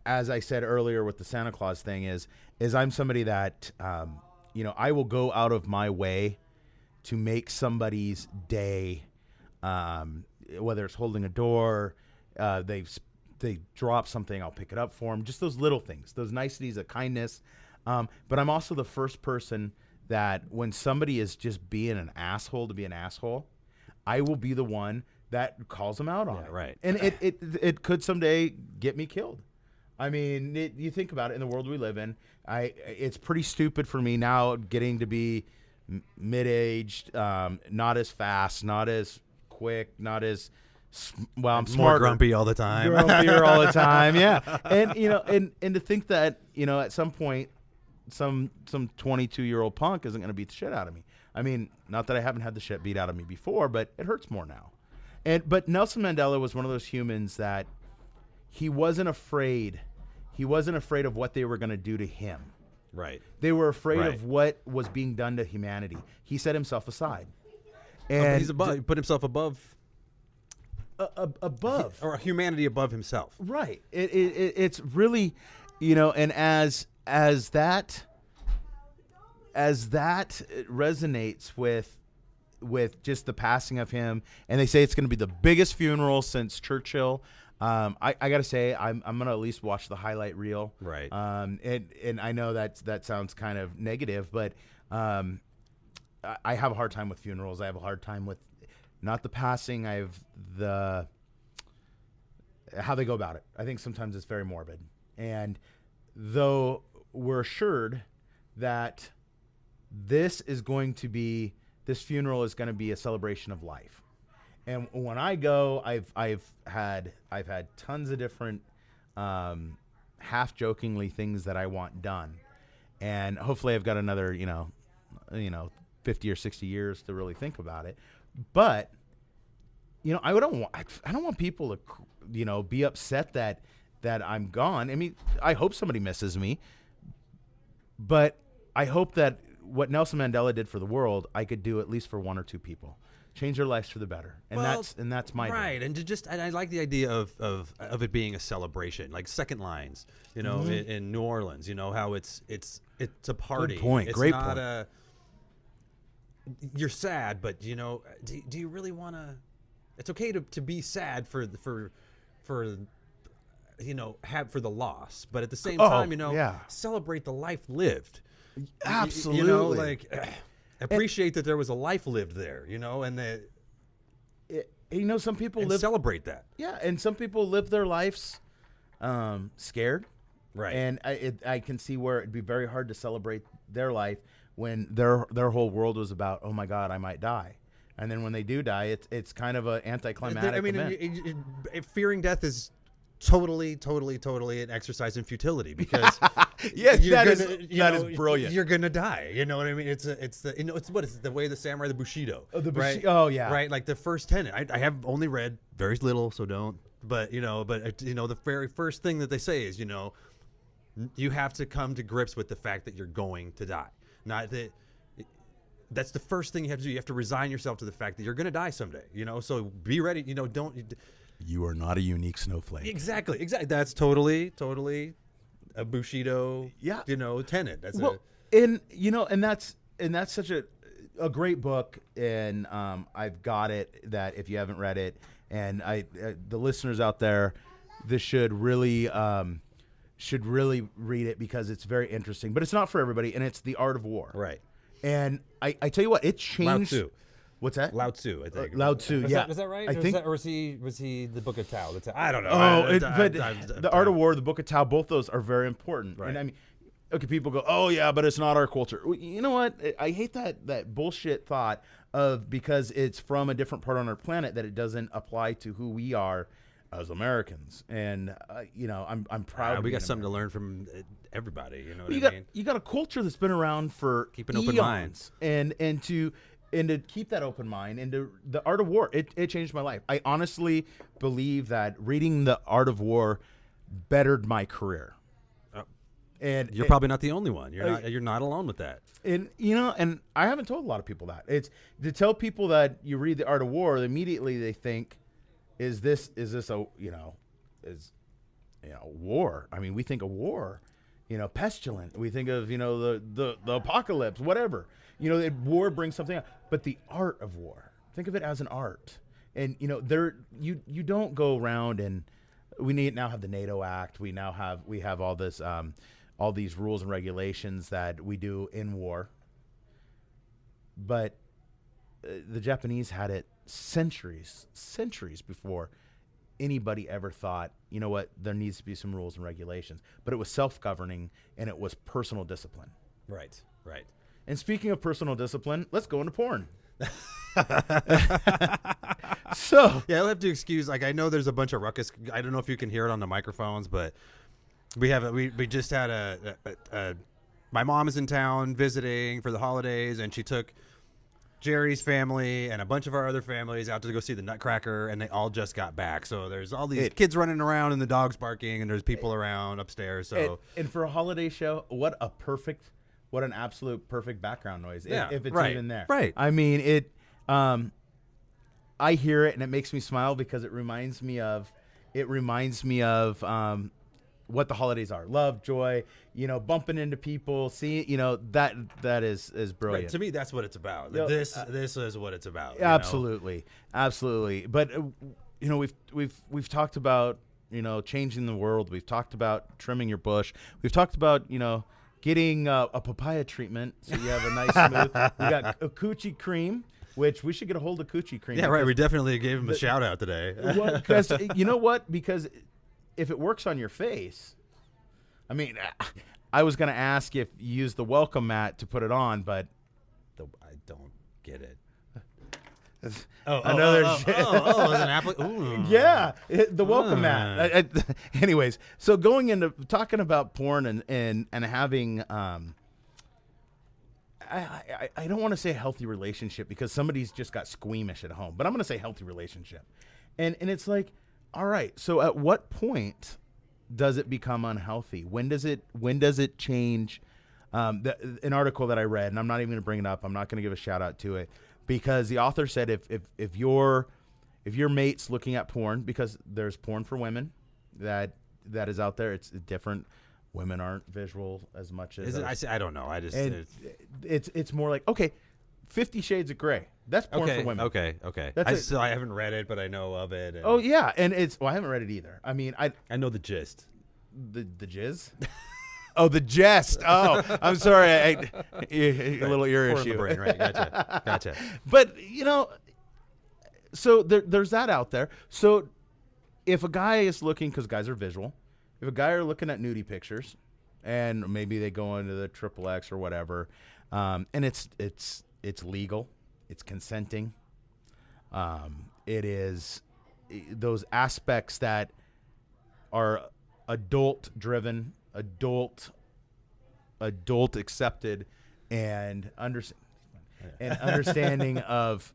as I said earlier with the Santa Claus thing, is I'm somebody that, I will go out of my way to make somebody's day, whether it's holding a door, they drop something, I'll pick it up for them. Just those little things, those niceties of kindness. But I'm also the first person that when somebody is just being an asshole to be an asshole, I will be the one that calls them out on it. Right. And it could someday get me killed. You think about it in the world we live in. It's pretty stupid for me now getting to be mid-aged, not as fast, not as quick, not as I'm smarter. More grumpy all the time. Grumpier all the time, yeah. And and to think that at some point some 22-year-old punk isn't going to beat the shit out of me. Not that I haven't had the shit beat out of me before, but it hurts more now. But Nelson Mandela was one of those humans that he wasn't afraid. He wasn't afraid of what they were going to do to him. Right. They were afraid of what was being done to humanity. He set himself aside. And he put himself above. Above. Or humanity above himself. Right. It's really, and as that resonates with just the passing of him, and they say it's going to be the biggest funeral since Churchill. I got to say, I'm going to at least watch the highlight reel. Right. And I know that sounds kind of negative, but I have a hard time with funerals. I have a hard time with not the passing. I have how they go about it. I think sometimes it's very morbid. And though we're assured that this is going to be this funeral is going to be a celebration of life. And when I go, I've had tons of different half jokingly things that I want done, and hopefully I've got another 50 or 60 years to really think about it. But I don't want people to be upset that I'm gone. I mean, I hope somebody misses me, but I hope that what Nelson Mandela did for the world, I could do at least for one or two people. Change their lives for the better, and that's my right. dream. And I like the idea of it being a celebration, like Second Lines, in New Orleans. How it's a party. Good point. It's Great not point. You're sad, but do you really want to? It's okay to be sad for the loss, but at the same time, celebrate the life lived. Absolutely. Appreciate that there was a life lived there, and that some people celebrate that. Yeah, and some people live their lives scared, right? And I can see where it'd be very hard to celebrate their life when their whole world was about, oh my God, I might die, and then when they do die, it's kind of an anticlimactic event. Fearing death is totally an exercise in futility, because that is brilliant. You're gonna die. You know what I mean? It's the way the samurai, the Bushido. Right? Oh yeah. Right. Like the first tenet. I have only read very little, so don't. But the very first thing that they say is you have to come to grips with the fact that you're going to die. Not that. That's the first thing you have to do. You have to resign yourself to the fact that you're gonna die someday. So be ready. Don't. You are not a unique snowflake. Exactly. That's totally a Bushido, tenet. And that's such a great book, and I've got it. That if you haven't read it, and the listeners out there, this should really read it, because it's very interesting. But it's not for everybody, and it's The Art of War. Right. And I tell you what, it changed. Lao Tzu. What's that? Lao Tzu, I think. Lao Tzu, yeah. Was that right? Or was he the Book of Tao? I don't know. The Art of War, the Book of Tao, both those are very important. Right. And I mean, okay, people go, oh yeah, but it's not our culture. Well, you know what? I hate that bullshit thought of, because it's from a different part on our planet, that it doesn't apply to who we are as Americans. And I'm proud. We got something to learn from everybody. You know what I mean? You got a culture that's been around for keep an open mind, and to keep that open mind, and The Art of War, it changed my life. I honestly believe that reading The Art of War bettered my career. And you're probably not the only one. You're not alone with that. And and I haven't told a lot of people that. It's to tell people that you read The Art of War, immediately they think, is this a war? I mean, we think of war, pestilent. We think of the apocalypse, whatever. War brings something up, but the art of war, think of it as an art. And you don't go around, and we now have the NATO Act. We have all this all these rules and regulations that we do in war. But the Japanese had it centuries before anybody ever thought, there needs to be some rules and regulations. But it was self-governing, and it was personal discipline. Right. And speaking of personal discipline, let's go into porn. So yeah, I'll have to excuse. I know there's a bunch of ruckus. I don't know if you can hear it on the microphones, but we just had my mom is in town visiting for the holidays, and she took Jerry's family and a bunch of our other families out to go see the Nutcracker, and they all just got back. So there's all these kids running around, and the dog's barking, and there's people around upstairs. So and for a holiday show, what an absolute perfect background noise, if it's even there. Right. I mean, I hear it, and it makes me smile, because it reminds me of what the holidays are: love, joy, bumping into people, seeing, that is brilliant. Right. To me, that's what it's about. This is what it's about. Absolutely. But we've talked about changing the world. We've talked about trimming your bush. We've talked about getting a papaya treatment, so you have a nice smooth. We got a coochie cream, which we should get a hold of coochie cream. Yeah, right. We definitely gave him a shout out today. Because you know what? Because if it works on your face, I mean, I was going to ask if you use the welcome mat to put it on, but I don't. Get it. Another shit. It was an apple. Ooh. Yeah, the welcome mat. Anyways, so going into talking about porn and having I don't want to say healthy relationship because somebody's just got squeamish at home, but I'm going to say healthy relationship. And it's like, all right, so at what point does it become unhealthy? When does it change? An article that I read, and I'm not even going to bring it up. I'm not going to give a shout out to it because the author said if your mate's looking at porn, because there's porn for women that is out there, it's different. Women aren't visual as much as. Is it? I don't know. I just. It's more like, okay, 50 Shades of Grey. That's porn for women. Okay. That's I haven't read it, but I know of it. Oh yeah, and I haven't read it either. I mean, I know the gist. The jizz. Oh, the jest. Oh, I'm sorry. A little ear issue. Brain, right? Gotcha. But so there's that out there. So if a guy is looking, because guys are visual, if a guy are looking at nudie pictures, and maybe they go into the XXX or whatever, and it's legal, it's consenting. It is those aspects that are adult driven, adult accepted, and understanding of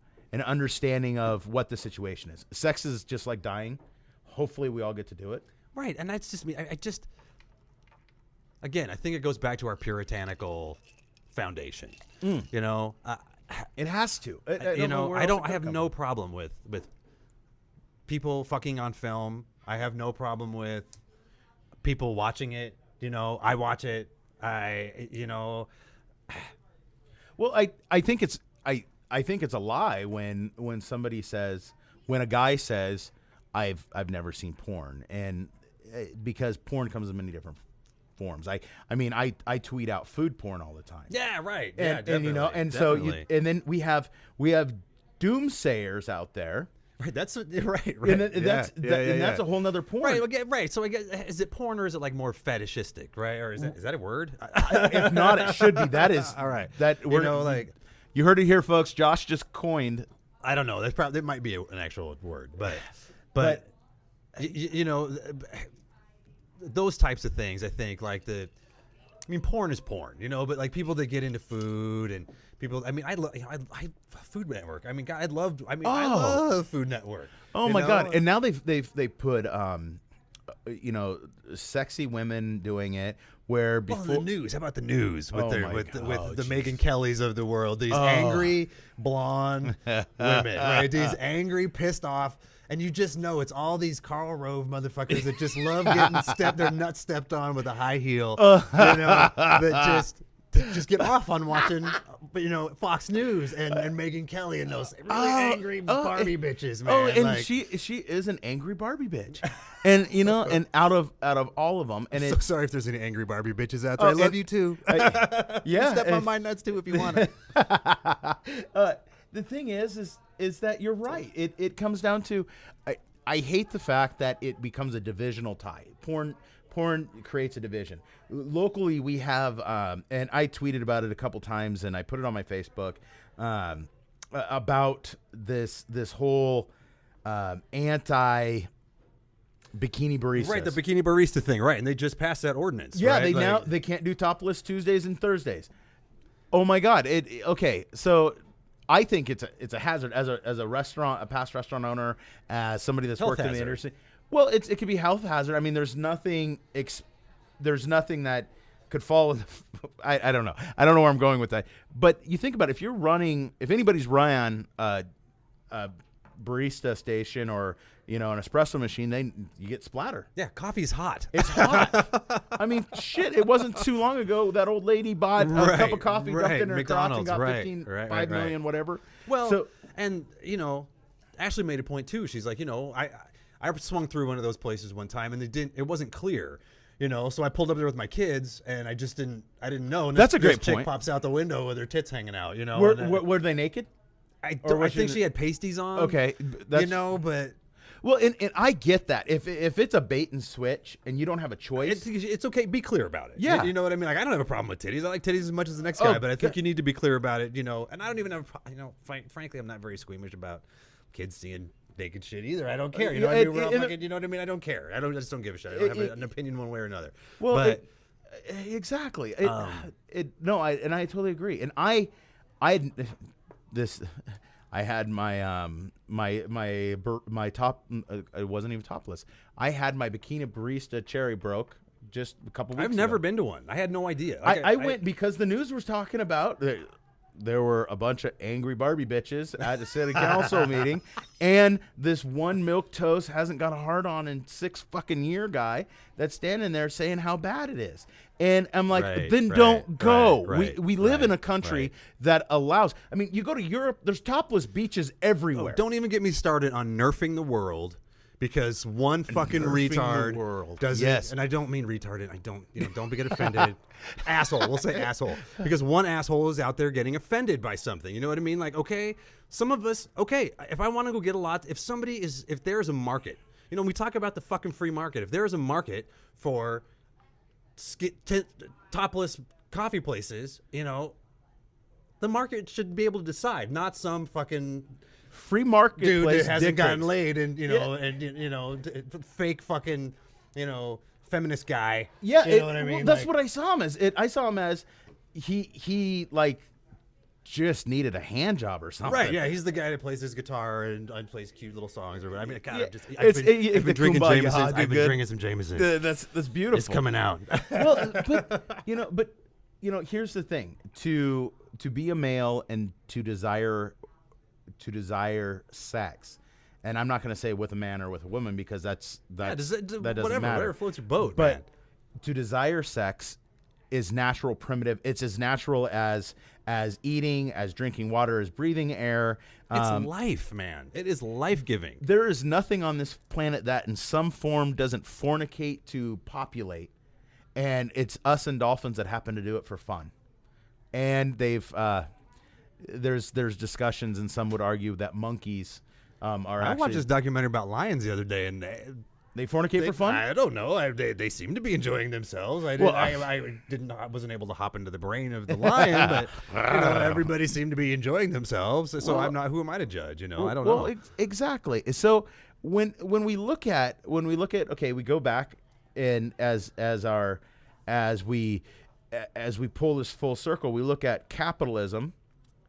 what the situation is. Sex is just like dying. Hopefully we all get to do it. Right, and that's just me. I just, again, I think it goes back to our puritanical foundation. You know, it has to. I have no problem with people fucking on film. I have no problem with people watching it. You know, I watch it. Well, I think it's a lie when somebody says, when a guy says, I've never seen porn, and because porn comes in many different forms. I mean, I tweet out food porn all the time. Yeah, right. And definitely. So then we have doomsayers out there. Right, that's right. And that's a whole nother porn. Right, okay, right. So I guess, is it porn or is it like more fetishistic, right? Or is that a word? If not, it should be. That is all right. That we're, you heard it here, folks. Josh just coined. I don't know. There might be an actual word, but those types of things. I think porn is porn, but like people that get into food and people. I mean, I Food Network. I mean, God, I love Food Network. Oh my God! And now they put sexy women doing it. Where before the news, how about the news with the Megyn Kellys of the world? These angry blonde women, right? These angry, pissed off. And you just know it's all these Karl Rove motherfuckers that just love getting their nuts stepped on with a high heel, that just get off on watching, Fox News and Megyn Kelly and those really angry Barbie bitches, man. Oh, and she is an angry Barbie bitch, and and out of all of them, and so sorry if there's any angry Barbie bitches out there. I love you too. Yeah, step on my nuts too if you want it. The thing is that you're right. It comes down to, I hate the fact that it becomes a divisional tie. Porn creates a division. Locally, we have, and I tweeted about it a couple times, and I put it on my Facebook, about this whole anti bikini baristas. Right, the bikini barista thing, right? And they just passed that ordinance. Yeah, right? they can't do topless Tuesdays and Thursdays. Oh my God! Okay, so I think it's a hazard as a past restaurant owner, as somebody that's worked in the industry. Well, it could be health hazard. I mean, there's nothing that could fall in I don't know. I don't know where I'm going with that. But you think about it, if anybody's run a barista station or an espresso machine, you get splatter. Yeah, coffee's hot. It's hot. I mean, shit, it wasn't too long ago that old lady bought a cup of coffee, dumped in her crotch, and got 5 million, whatever. Well, and Ashley made a point too. She's like, I swung through one of those places one time and it wasn't clear. So I pulled up there with my kids and I didn't know. And that's a great chick point. Pops out the window with her tits hanging out, Were they naked? I think she had pasties on. Okay. but Well, and I get that. If it's a bait and switch and you don't have a choice, It's okay. Be clear about it. Yeah. You know what I mean? Like, I don't have a problem with titties. I like titties as much as the next Oh, guy, but I think you need to be clear about it, And I don't even have, frankly, I'm not very squeamish about kids seeing naked shit either. I don't care. You know what I mean? We're all fucking, you know what I mean? I don't care. I just don't give a shit. I don't have an opinion one way or another. well, but exactly. No, I totally agree. And I had my top. It wasn't even topless. I had my bikini barista cherry broke just a couple weeks I've ago. never been to one. I had no idea. I went because the news was talking about there were a bunch of angry Barbie bitches at the city council meeting, and this one milquetoast hasn't got a hard on in 6 fucking year guy that's standing there saying how bad it is. And I'm like, then don't go. We live in a country that allows. I mean, you go to Europe, there's topless beaches everywhere. Don't even get me started on nerfing the world. Because one fucking retard does it, and I don't mean retarded. I don't, don't get offended. Asshole, we'll say asshole, because one asshole is out there getting offended by something. You know what I mean? Like, okay, some of us, okay, if I want to go get a lot, if there's a market, we talk about the fucking free market. If there is a market for topless coffee places, the market should be able to decide, not some fucking free marketplace dude that hasn't gotten dictates. laid and fake fucking feminist guy. Yeah, you know what I mean. Well, that's what I saw him as. I saw him as he like just needed a hand job or something. Right? Yeah, he's the guy that plays his guitar and plays cute little songs or whatever. I mean, God, Yeah, I've been drinking kumbaya, Jameson. dude, I've been good. drinking some Jameson. That's beautiful. It's coming out. Well, but here's the thing: to be a male and to desire sex, and I'm not going to say with a man or with a woman because that doesn't matter. Whatever floats your boat. But man. to desire sex is natural, primitive. It's as natural as eating, as drinking water, as breathing air. It's life, man. It is life-giving. There is nothing on this planet that in some form doesn't fornicate to populate, and it's us and dolphins that happen to do it for fun. And they've there's discussions, and some would argue that monkeys are I actually. watched this documentary about lions the other day, and They fornicate for fun? I don't know. They seem to be enjoying themselves. I wasn't able to hop into the brain of the lion, but everybody seemed to be enjoying themselves. So I'm not. Who am I to judge? I don't know. Well, exactly. So when we look at okay, we go back and as we pull this full circle, we look at capitalism,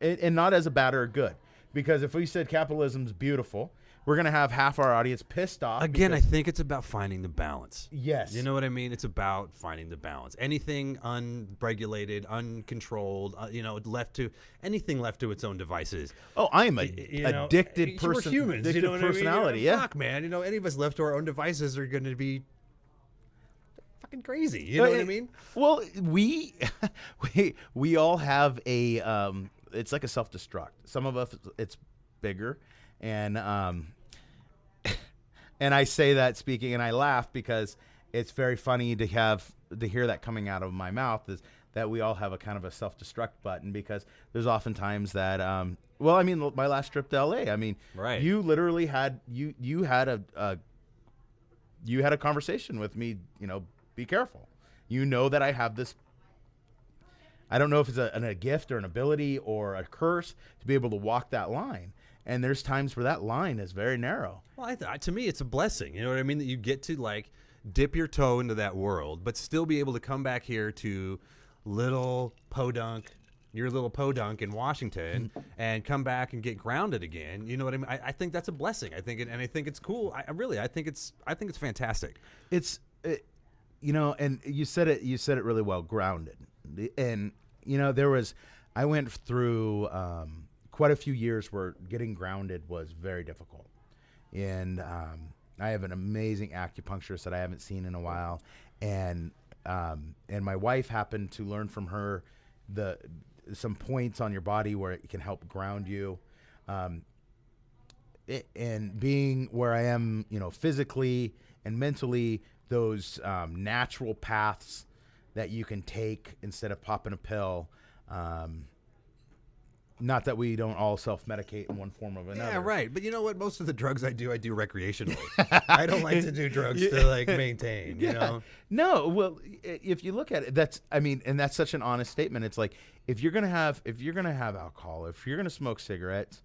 and not as a bad or a good, because if we said capitalism's beautiful, we're going to have half our audience pissed off. Again, I think it's about finding the balance. Yes. You know what I mean? It's about finding the balance. Anything unregulated, uncontrolled, anything left to its own devices. Oh, I am addicted person. We're humans. Addicted You know what personality. I mean? Yeah. Fuck, man. Any of us left to our own devices are going to be fucking crazy. You know what I mean? Well, we all have a it's like a self-destruct. Some of us it's bigger, and and I say that speaking, and I laugh because it's very funny to hear that coming out of my mouth, is that we all have a kind of a self-destruct button, because there's oftentimes that well, I mean, my last trip to LA, I mean, right. You literally had you had a conversation with me, be careful. That I have this, I don't know if it's a gift or an ability or a curse to be able to walk that line. And there's times where that line is very narrow. Well, to me, it's a blessing. You know what I mean? That you get to dip your toe into that world, but still be able to come back here to your little podunk in Washington, and come back and get grounded again. You know what I mean? I think that's a blessing. I think it's cool. I think it's fantastic. It's, and you said it really well, grounded. And I went through quite a few years where getting grounded was very difficult. And I have an amazing acupuncturist that I haven't seen in a while, and my wife happened to learn from her some points on your body where it can help ground you. And being where I am, physically and mentally, those natural paths that you can take instead of popping a pill Not that we don't all self-medicate in one form or another. Yeah, right. But you know what? Most of the drugs I do recreationally. I don't like to do drugs to like maintain. You know. No, well, if you look at it, and that's such an honest statement. It's like if you're gonna have alcohol, if you're gonna smoke cigarettes,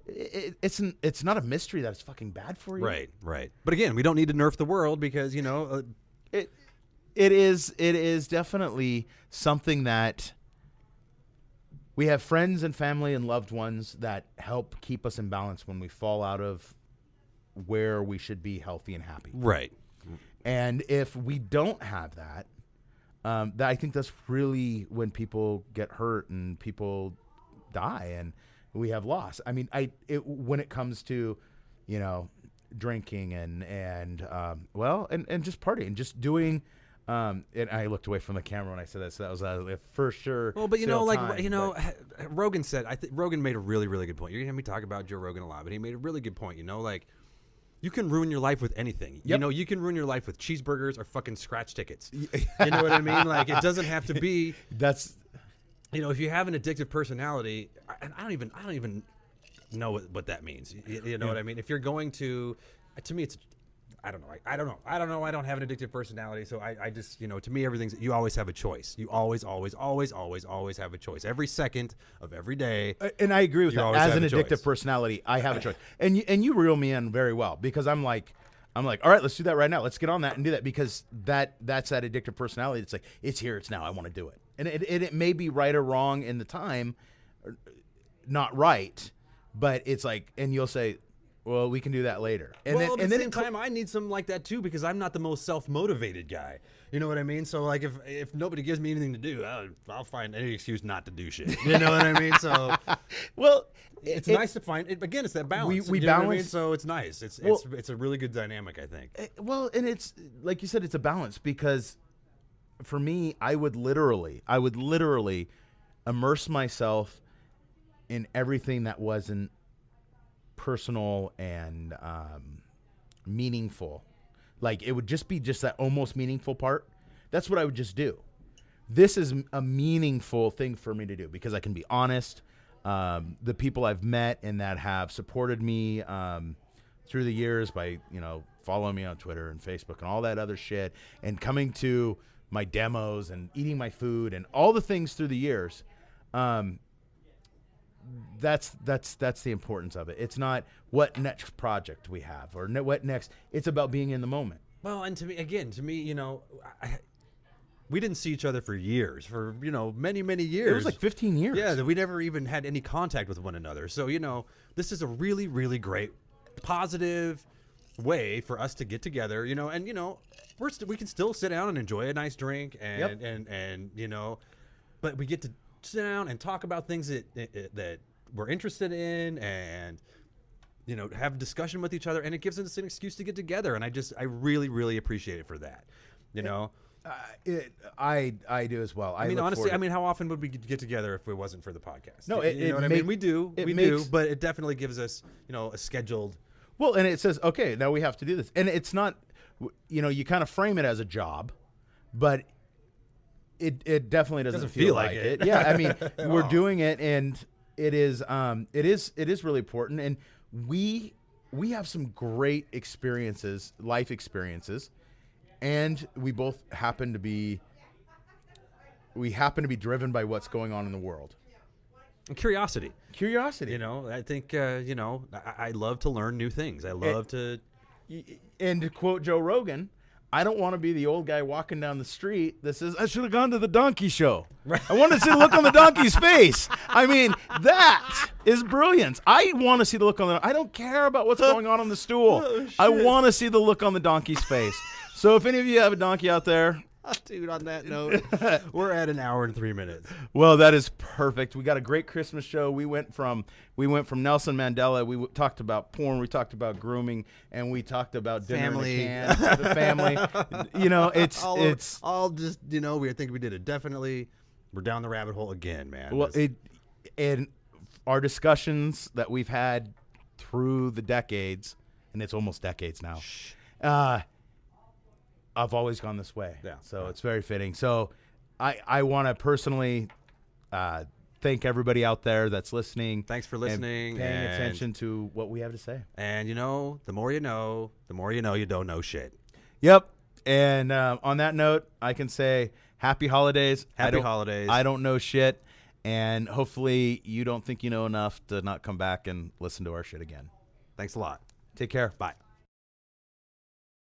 it's not a mystery that it's fucking bad for you. Right. But again, we don't need to nerf the world because It is definitely something that we have friends and family and loved ones that help keep us in balance when we fall out of where we should be healthy and happy. Right. And if we don't have that, I think that's really when people get hurt and people die and we have loss. I mean, when it comes to, drinking and just partying, just doing. And I looked away from the camera when I said that, so that was for sure. Well, but Rogan said, Rogan made a really, really good point. You're gonna hear me talk about Joe Rogan a lot, but he made a really good point. You can ruin your life with anything. Yep. You can ruin your life with cheeseburgers or fucking scratch tickets. You know what I mean? Like, it doesn't have to be. That's. If you have an addictive personality, I don't even know what that means. You know what I mean? If you're going to me, it's. I don't know. I don't have an addictive personality, so I just, to me, you always have a choice. You always have a choice. Every second of every day. And I agree with that. As an addictive choice. personality, I have a choice. And you reel me in very well because I'm like, all right, let's do that right now. Let's get on that and do that because that's that addictive personality. It's like, it's here, it's now. I want to do it. And it may be right or wrong in the time, not right, but it's like, and you'll say, well, we can do that later. And at the same time, I need something like that too because I'm not the most self-motivated guy. You know what I mean? So like, if nobody gives me anything to do, I'll find any excuse not to do shit. You know what I mean? So, well, it's nice to find it. Again, it's that balance. We you balance. Know what I mean? So it's nice. It's a really good dynamic, I think. And it's like you said, it's a balance because for me, I would literally immerse myself in everything that wasn't personal and meaningful. Like it would just be that almost meaningful part. That's what I would just do. This is a meaningful thing for me to do because I can be honest. The people I've met and that have supported me through the years by following me on Twitter and Facebook and all that other shit and coming to my demos and eating my food and all the things through the years. That's the importance of it. It's not what next project we have or what next. It's about being in the moment. Well, and to me, we didn't see each other for years, for many, many years. It was like 15 years. Yeah, that we never even had any contact with one another. So this is a really, really great, positive way for us to get together. And we can still sit down and enjoy a nice drink and but we get to sit down and talk about things that we're interested in and have discussion with each other, and it gives us an excuse to get together, and I really, really appreciate it for that. I do as well. I mean, honestly, how often would we get together if it wasn't for the podcast? No, you know what I mean? We do, but it definitely gives us a scheduled. Well, and it says, okay, now we have to do this, and it's not, you kind of frame it as a job, but it definitely doesn't feel like it. Yeah, I mean, we're doing it, and it is really important, and we have some great experiences, life experiences, and we both happen to be driven by what's going on in the world. And curiosity. I think I love to learn new things. I love to. And to quote Joe Rogan, I don't want to be the old guy walking down the street that says, I should have gone to the donkey show. Right. I want to see the look on the donkey's face. I mean, that is brilliance. I want to see the look on I don't care about what's going on the stool. Oh, I want to see the look on the donkey's face. So if any of you have a donkey out there. Dude, on that note, we're at 1 hour and 3 minutes. Well, that is perfect. We got a great Christmas show. We went from Nelson Mandela. We talked about porn. We talked about grooming, and we talked about family, dinner in a can, the family. It's all just we think we did it. Definitely, we're down the rabbit hole again, man. Well, and our discussions that we've had through the decades, and it's almost decades now. I've always gone this way. Yeah. So it's very fitting. So I want to personally thank everybody out there that's listening. Thanks for and listening. paying attention to what we have to say. And you know, the more you know you don't know shit. Yep. And on that note, I can say happy holidays. Happy holidays. I don't know shit. And hopefully you don't think you know enough to not come back and listen to our shit again. Thanks a lot. Take care. Bye.